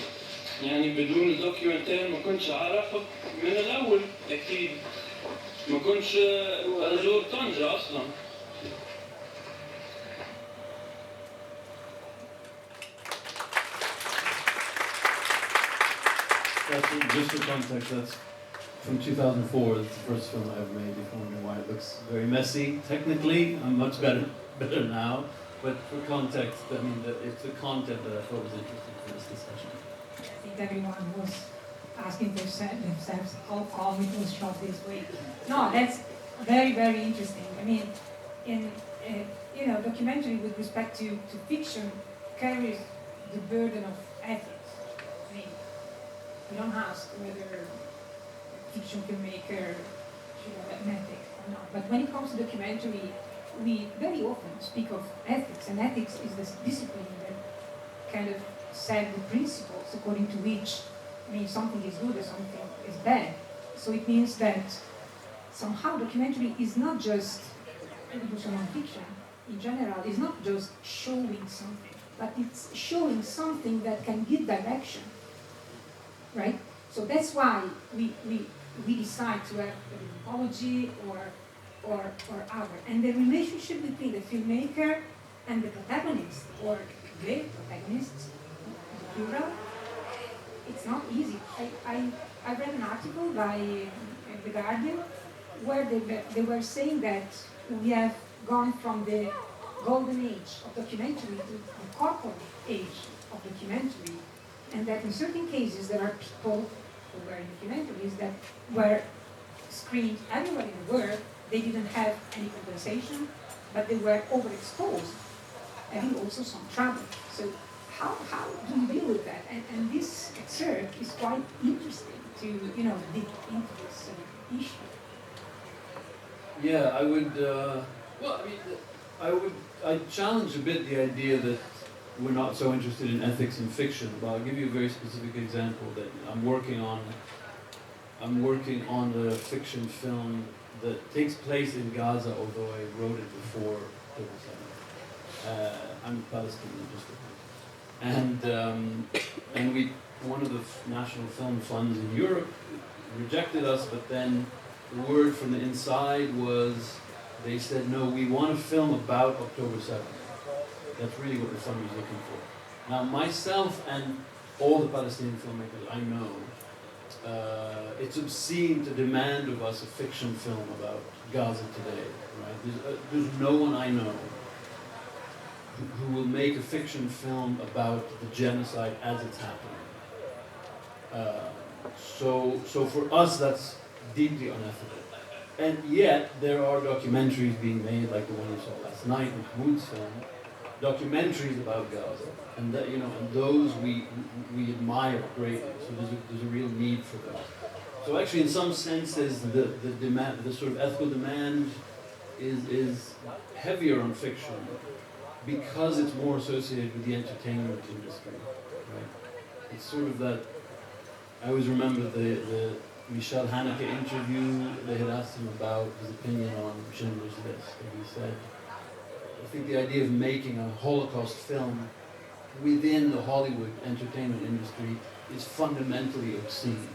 يعني بدون الدوكيومنتير ما كنتش أعرفك من الأول أكيد، ما كنتش أزور طنجة أصلا. Just for context, that's from 2004. It's the first film I ever made. You're wondering why it looks very messy. Technically, I'm much better now. But for context, I mean, it's the content that I thought was interesting for this discussion. I think everyone was asking themselves how come it was shot this way. No, that's very, very interesting. I mean, in documentary with respect to fiction carries the burden of ethics. I mean, we don't ask whether a fiction filmmaker should have an ethic or not. But when it comes to documentary, we very often speak of ethics, and ethics is this discipline that kind of set the principles according to which, something is good or something is bad. So it means that somehow documentary is not just, non-fiction in general, is not just showing something, but it's showing something that can give direction, right? So that's why we decide to have an anthology or other. And the relationship between the filmmaker and the protagonist, or the protagonists, plural, it's not easy. I read an article by The Guardian where they were saying that we have gone from the golden age of documentary to the corporate age of documentary, and that in certain cases there are people who were in documentaries that were screened everywhere in the world. They didn't have any compensation, but they were overexposed, having also some trouble. So how do you deal with that? And this excerpt is quite interesting to dig into this issue. Yeah, I would. I challenge a bit the idea that we're not so interested in ethics in fiction. But I'll give you a very specific example that I'm working on. I'm working on a fiction film that takes place in Gaza, although I wrote it before 1937. I'm Palestinian, just for and one of the national film funds in Europe rejected us, but then the word from the inside was, they said, no, we want a film about October 7th. That's really what the fund was looking for. Now, myself and all the Palestinian filmmakers I know, it's obscene to demand of us a fiction film about Gaza today, right? There's no one I know who will make a fiction film about the genocide as it's happening. So for us, that's deeply unethical. And yet, there are documentaries being made, like the one you saw last night, Mahmoud's film, documentaries about Gaza, and that, and those we admire greatly. So there's a real need for those. So actually, in some senses, the demand, the sort of ethical demand, is heavier on fiction because it's more associated with the entertainment industry, right? It's sort of that. I always remember the Michel Haneke interview. They had asked him about his opinion on Schindler's List, and he said, I think the idea of making a Holocaust film within the Hollywood entertainment industry is fundamentally obscene.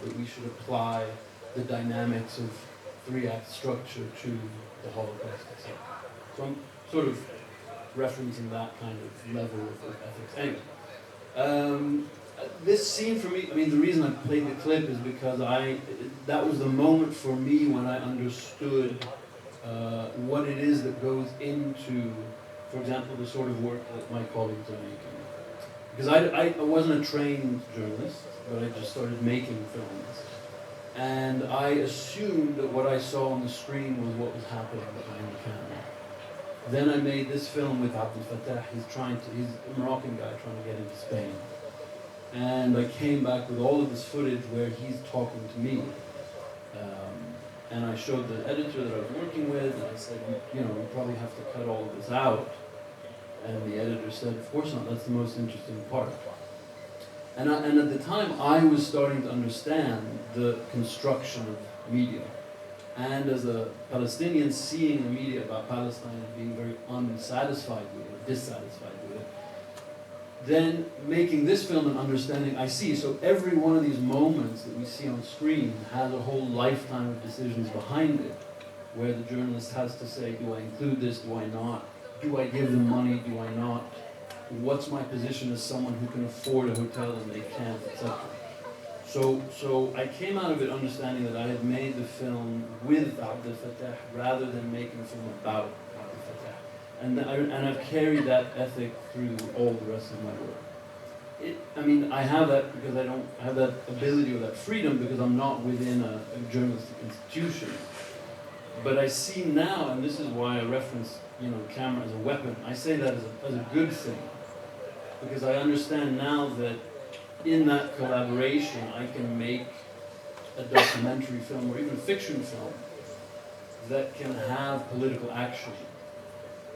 That we should apply the dynamics of three-act structure to the Holocaust itself. So I'm sort of referencing that kind of level of ethics. Anyway, this scene for me, the reason I played the clip is because that was the moment for me when I understood what it is that goes into, for example, the sort of work that my colleagues are making. Because I wasn't a trained journalist, but I just started making films. And I assumed that what I saw on the screen was what was happening behind the camera. Then I made this film with Abdel Fattah. He's a Moroccan guy trying to get into Spain. And I came back with all of this footage where he's talking to me. And I showed the editor that I was working with, and I said, we probably have to cut all of this out. And the editor said, of course not, that's the most interesting part. And at the time, I was starting to understand the construction of media. And as a Palestinian, seeing the media about Palestine and being very unsatisfied with it, dissatisfied with it, then making this film and understanding, I see, so every one of these moments that we see on screen has a whole lifetime of decisions behind it, where the journalist has to say, do I include this, do I not? Do I give them money, do I not? What's my position as someone who can afford a hotel and they can't, etc. So I came out of it understanding that I had made the film with Abdel Fattah rather than making a film about Abdel Fattah. And I've carried that ethic through all the rest of my work. I have that because I don't have that ability or that freedom because I'm not within a journalistic institution. But I see now, and this is why I reference camera as a weapon, I say that as a good thing. Because I understand now that in that collaboration I can make a documentary film or even a fiction film that can have political action,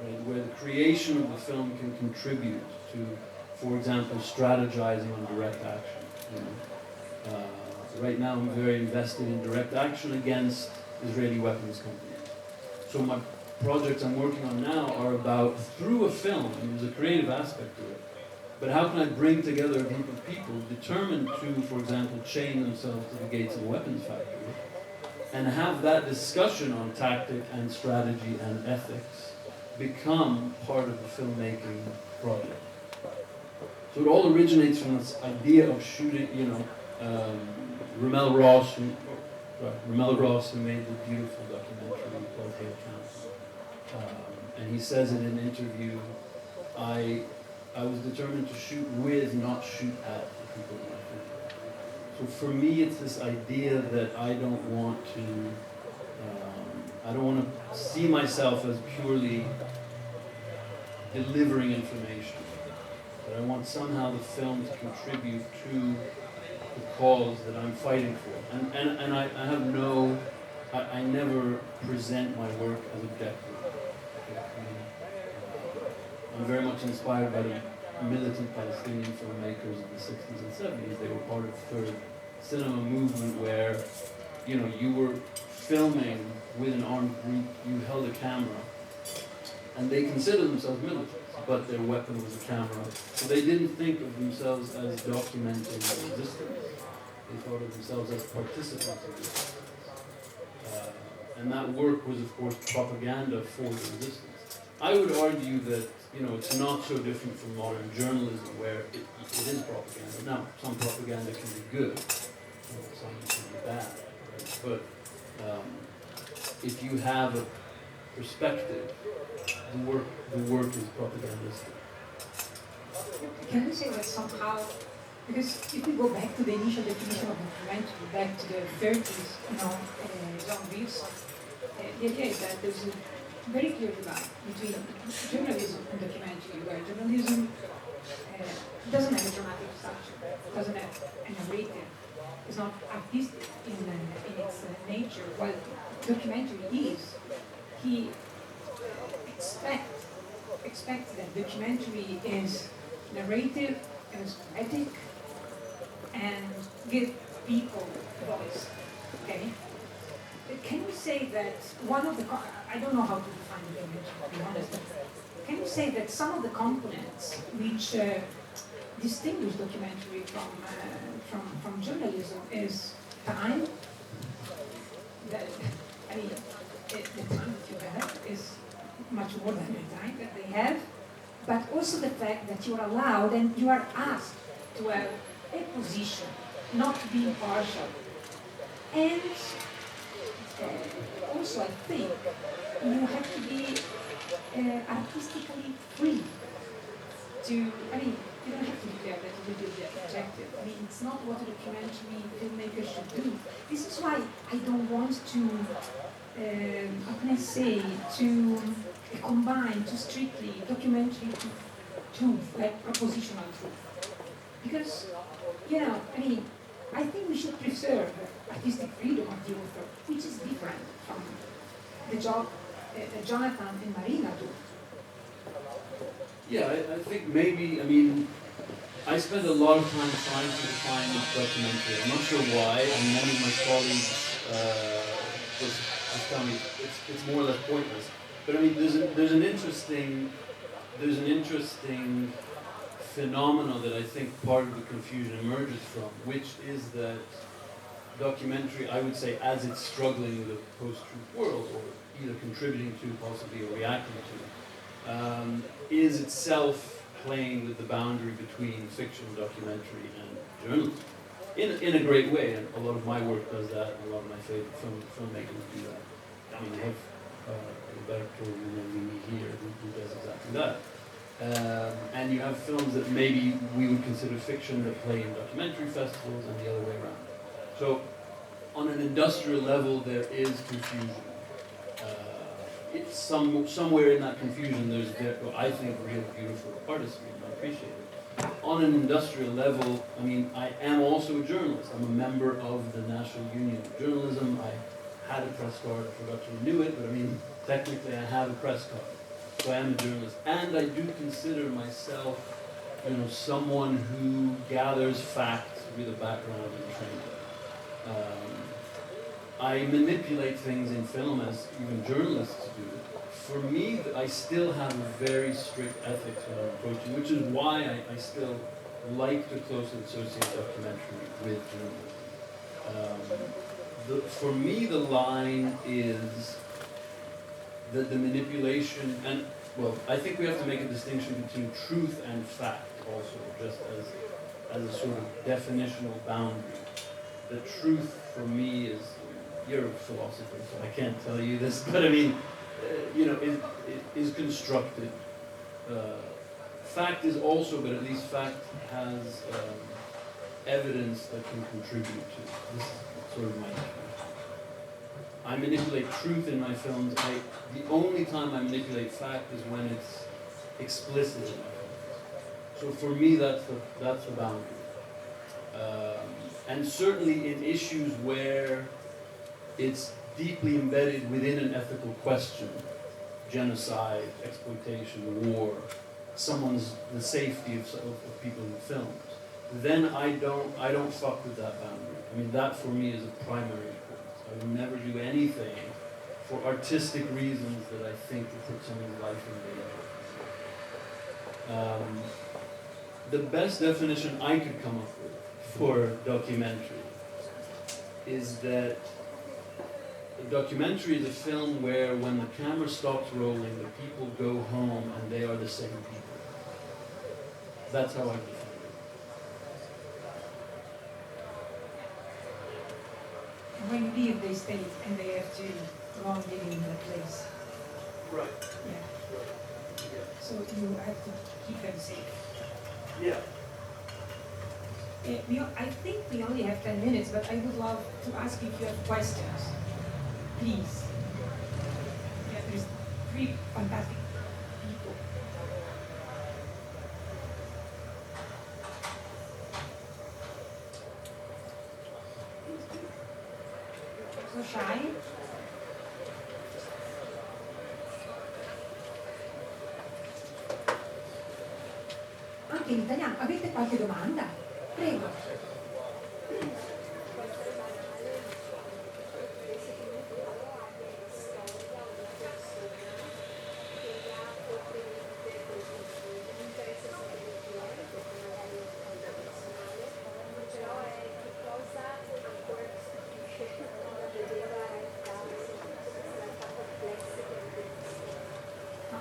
right? Where the creation of the film can contribute to, for example, strategizing on direct action. Right now I'm very invested in direct action against Israeli weapons companies. So my projects I'm working on now are about, through a film, and there's a creative aspect to it, but how can I bring together a group of people determined to, for example, chain themselves to the gates of a weapons factory, and have that discussion on tactic and strategy and ethics become part of the filmmaking project. So it all originates from this idea of shooting, Ramel Ross, who made the beautiful documentary called Hail Council. And he says in an interview, I was determined to shoot with, not shoot at the people in my field. So for me, it's this idea that I don't want to see myself as purely delivering information. But I want somehow the film to contribute to the cause that I'm fighting for. And I never present my work as objective. I'm very much inspired by the militant Palestinian filmmakers of the 60s and 70s. They were part of the third cinema movement where, you were filming with an armed group, you held a camera, and they considered themselves militants, but their weapon was a camera. So they didn't think of themselves as documenting resistance. They thought of themselves as participants of resistance. And that work was, of course, propaganda for the resistance. I would argue that, it's not so different from modern journalism, where it is propaganda. Now, some propaganda can be good, some can be bad, right? But if you have a perspective, the work is propagandistic. Can we say that somehow, because if we go back to the initial definition of documentary, back to the 30s, John Reeves, the idea is that there's a very clear divide between journalism and documentary, where journalism doesn't have a dramatic structure, doesn't have a narrative, it's not artistic in its nature, while documentary is. He expects that documentary is narrative, is poetic, and give people a voice. Okay? Can we say that one of the, I don't know how to define documentary, to be honest, but can you say that some of the components which distinguish documentary from journalism is time? The time that you have is much more than the time that they have, but also the fact that you are allowed and you are asked to have a position, not to be impartial. And also, I think you have to be artistically free to, you don't have to declare that you will be objective. It's not what a documentary filmmaker should do. This is why I don't want to, how can I say, to combine too strictly documentary truth, like propositional truth. Because, I think we should preserve artistic freedom of the author, which is different from the job that Jonathan and Marina do. Yeah, I think maybe, I spent a lot of time trying to define documentary. I'm not sure why, and many of my colleagues just tell me it's more or less pointless. But there's an interesting phenomenon that I think part of the confusion emerges from, which is that documentary, I would say, as it's struggling with a post-truth world, or either contributing to, possibly, or reacting to, is itself playing with the boundary between fiction, documentary, and journalism in a great way. And a lot of my work does that, and a lot of my favorite filmmakers do that. I have Roberto here who does exactly that. And you have films that maybe we would consider fiction that play in documentary festivals and the other way around. So, on an industrial level, there is confusion. It's somewhere in that confusion, there's, I think, real beautiful artistry, and I appreciate it. On an industrial level, I am also a journalist. I'm a member of the National Union of Journalism. I had a press card, I forgot to renew it, but technically I have a press card. So I am a journalist. And I do consider myself, someone who gathers facts with a background in training. I manipulate things in film as even journalists do. For me, I still have a very strict ethics when I'm approaching, which is why I still like to closely associate documentary with journalism. For me, the line is that the manipulation, and I think we have to make a distinction between truth and fact also, just as a sort of definitional boundary. The truth for me is, you're a philosopher, so I can't tell you this, but is constructed. Fact is also, but at least fact has evidence that can contribute to it. This is sort of my definition. I manipulate truth in my films. The only time I manipulate fact is when it's explicit in my films. So for me, that's the boundary. And certainly in issues where it's deeply embedded within an ethical question, genocide, exploitation, war, the safety of people in films, then I don't fuck with that boundary. I mean, that for me is of primary importance. I would never do anything for artistic reasons that I think will put someone's life in danger. The best definition I could come up with for documentary is that a documentary is a film where when the camera stops rolling, the people go home and they are the same people. That's how I define it. When you leave, they stay and they have to go on living in that place. Right. Yeah. Right. Yeah. So you have to keep them safe. Yeah. I think we only have 10 minutes, but I would love to ask you if you have questions. Please. Yeah, there's 3 fantastic people. So shy. Anche in italiano, avete qualche domanda? Prego.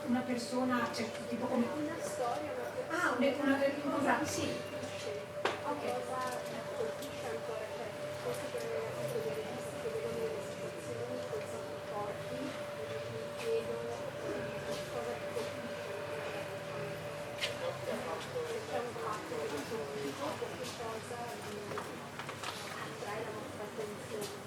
Una persona, cioè tipo come una storia, una cosa, sì. Ok. Cosa colpisce ancora, cioè questo che appunto dei registi che vedono delle situazioni così forti, mi chiedono cosa ti colpisce, se c'è un fatto che cosa attrae la vostra attenzione.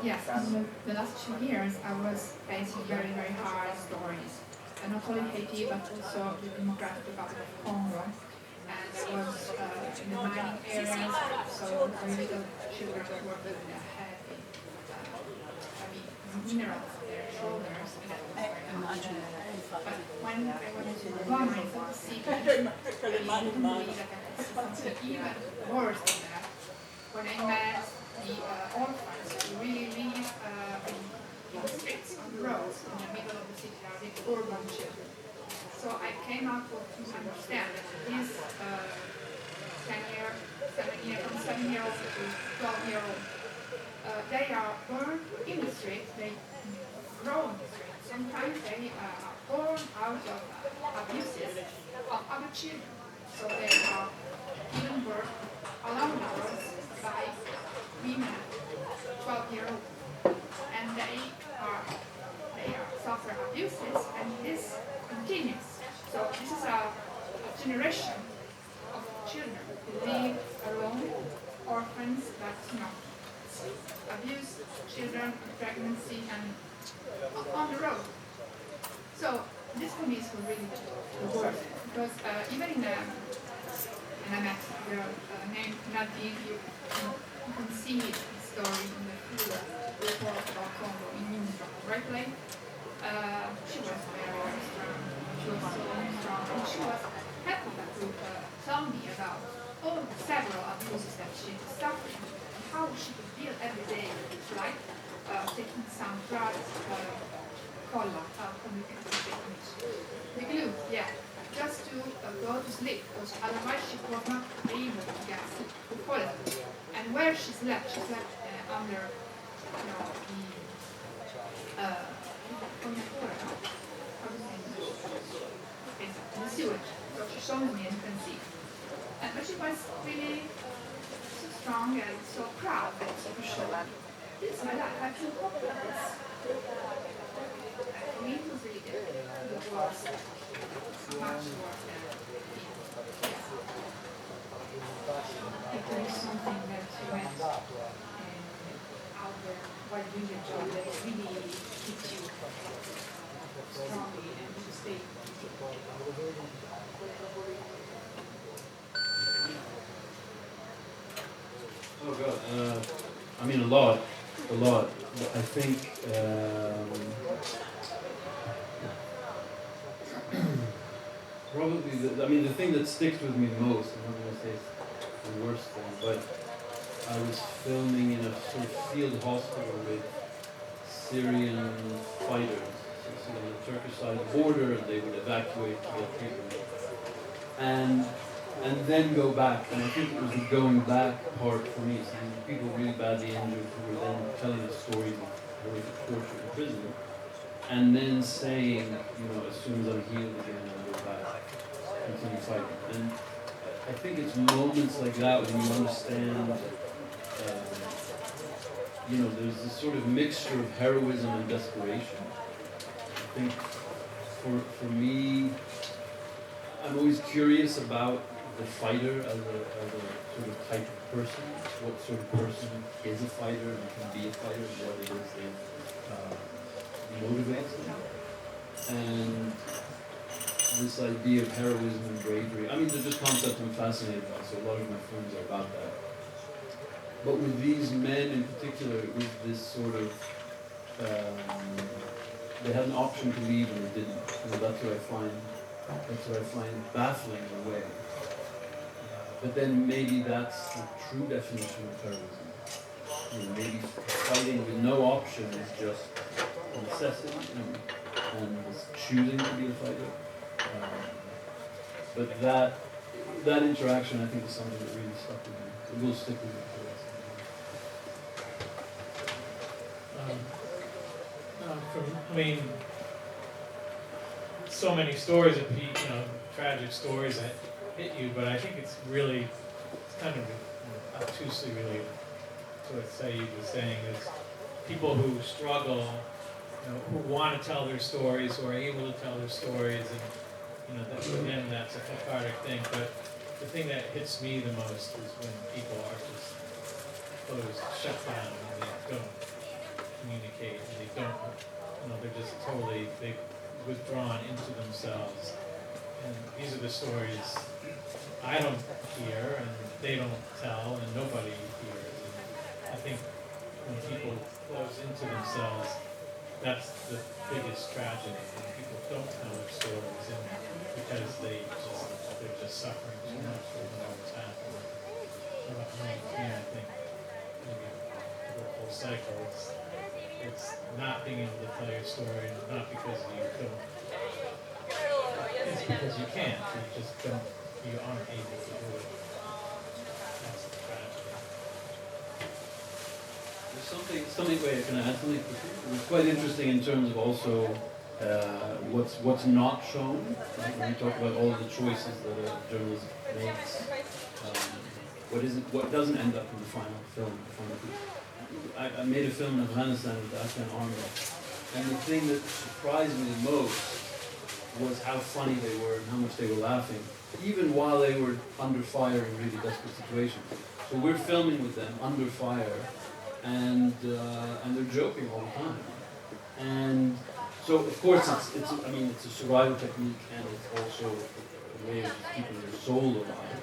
Yes, in the last 2 years I was facing very, very hard stories. Not only Haiti, but also the Democratic Republic of Congo. And I was in the mining areas, so very little children were with heavy minerals on their shoulders. And that was very hard. But when I went to Ghana, I thought to see, I couldn't believe that I could see something even worse than that. When I met the orphans who really live in the streets, on the roads, in the middle of the city, are the urban children. So I came up to understand that these 7-year-old to 12-year-old, they are born in the street, they grow in the street. Sometimes they are born out of abuses of other children. So they are given birth along the roads by women, 12-year-old, and they suffer abuses, and this continues. So this is a generation of children who live alone, orphans that abuse children, pregnancy, and on the road. So this for me is really the worst, because even in and I met a girl named Nadine. You can see the story in the full report about Congo in Minnesota, right, Blake? She was very, very strong. She was so strong, and she was happy to tell me about all the several abuses that she was suffering, and how she could deal every day, like taking some drugs, colla, the glue, yeah. Just to go to sleep, because otherwise she was not able to get to fall asleep. And where she slept under, the sewage. So she showed me, and you can see. But she was really so strong and so proud and so sure. This is my life. I feel confidence. For me, it was really good. It was much more than If there is something that you went out there while doing your job that really hits you strongly and you stay. Oh God, I mean a lot. I think probably the thing that sticks with me most, I'm not going to say it's the worst thing, but I was filming in a sort of field hospital with Syrian fighters, so on the Turkish side of the border, and they would evacuate to get treatment. And then go back, and I think it was the going back part for me, seeing people really badly injured who were then telling us stories of horrific torture in prison, and then saying, as soon as I'm healed again, I'll go back, continue fighting. And I think it's moments like that when you understand, there's this sort of mixture of heroism and desperation. I think for me, I'm always curious about the fighter as a sort of type of person. What sort of person is a fighter and can be a fighter, and what it is that motivates them. And this idea of heroism and bravery, they're just concepts I'm fascinated by, so a lot of my films are about that. But with these men in particular, it was this sort of, they had an option to leave and they didn't. That's what I find baffling in a way. But then maybe that's the true definition of terrorism. Maybe fighting with no option is just a necessity, and is choosing to be a fighter. But that interaction, I think, is something that really stuck with me. It will stick with me for the rest of the life. So many stories of tragic stories that hit you, but I think it's kind of obtusely really what Saeed was saying is people who struggle, who want to tell their stories, who are able to tell their stories, and that for them that's a cathartic thing. But the thing that hits me the most is when people are just closed, shut down, and they don't communicate, and they don't, they're just totally, they've withdrawn into themselves. And these are the stories I don't hear, and they don't tell, and nobody hears. And I think when people close into themselves, that's the biggest tragedy. When people don't tell their stories, and because they're just suffering too much from what's happening. I think maybe the whole cycle it's not being able to tell your story, not because you don't. It's because you can't. You just don't. You aren't able to do it. That's the tragedy. There's something. Wait, can I add something? It was quite interesting in terms of also what's not shown. Right? When we talk about all the choices that a journalist makes, what doesn't end up in the final film. I made a film in Afghanistan with the Afghan army, and the thing that surprised me the most was how funny they were and how much they were laughing, even while they were under fire in really desperate situations. So we're filming with them under fire, and they're joking all the time. And so of course it's a survival technique, and it's also a way of keeping their soul alive.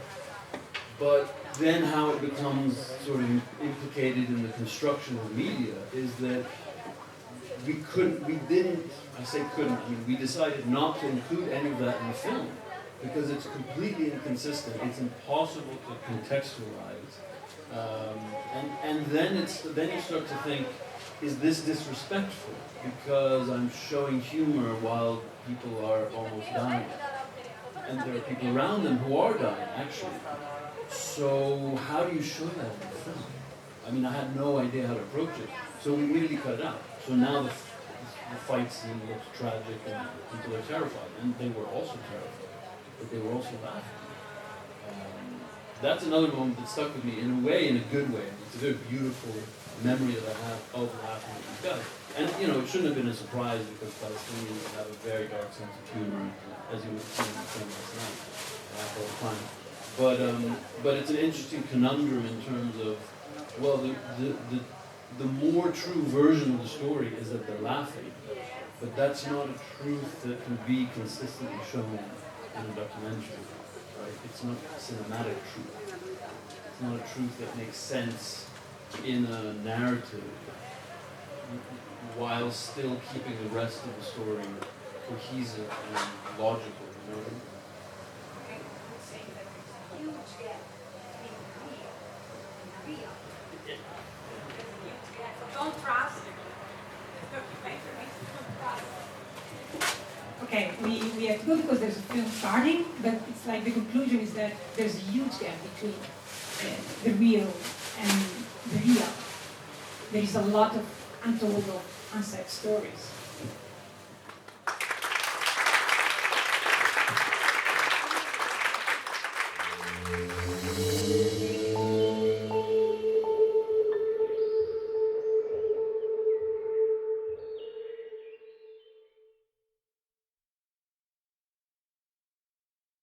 But then how it becomes sort of implicated in the construction of media is that we decided not to include any of that in the film because it's completely inconsistent. It's impossible to contextualize. And then you start to think, is this disrespectful? Because I'm showing humor while people are almost dying. And there are people around them who are dying, actually. So how do you show that in the film? I had no idea how to approach it. So we immediately cut it out. So now the fight scene looks tragic and people are terrified. And they were also terrified. But they were also laughing. that's another moment that stuck with me in a way, in a good way. It's a very beautiful memory that I have of laughing at these guys. And you know, it shouldn't have been a surprise because Palestinians have a very dark sense of humor, as you would see in the film last night, all the time. But it's an interesting conundrum in terms of, well, the more true version of the story is that they're laughing, but that's not a truth that can be consistently shown in a documentary, right? It's not cinematic truth. It's not a truth that makes sense in a narrative while still keeping the rest of the story cohesive and logical, you know what I mean? Don't trust. Okay, we have to go because there's a film starting, but it's like the conclusion is that there's a huge gap between the real and the real. There is a lot of untold or unsaid stories.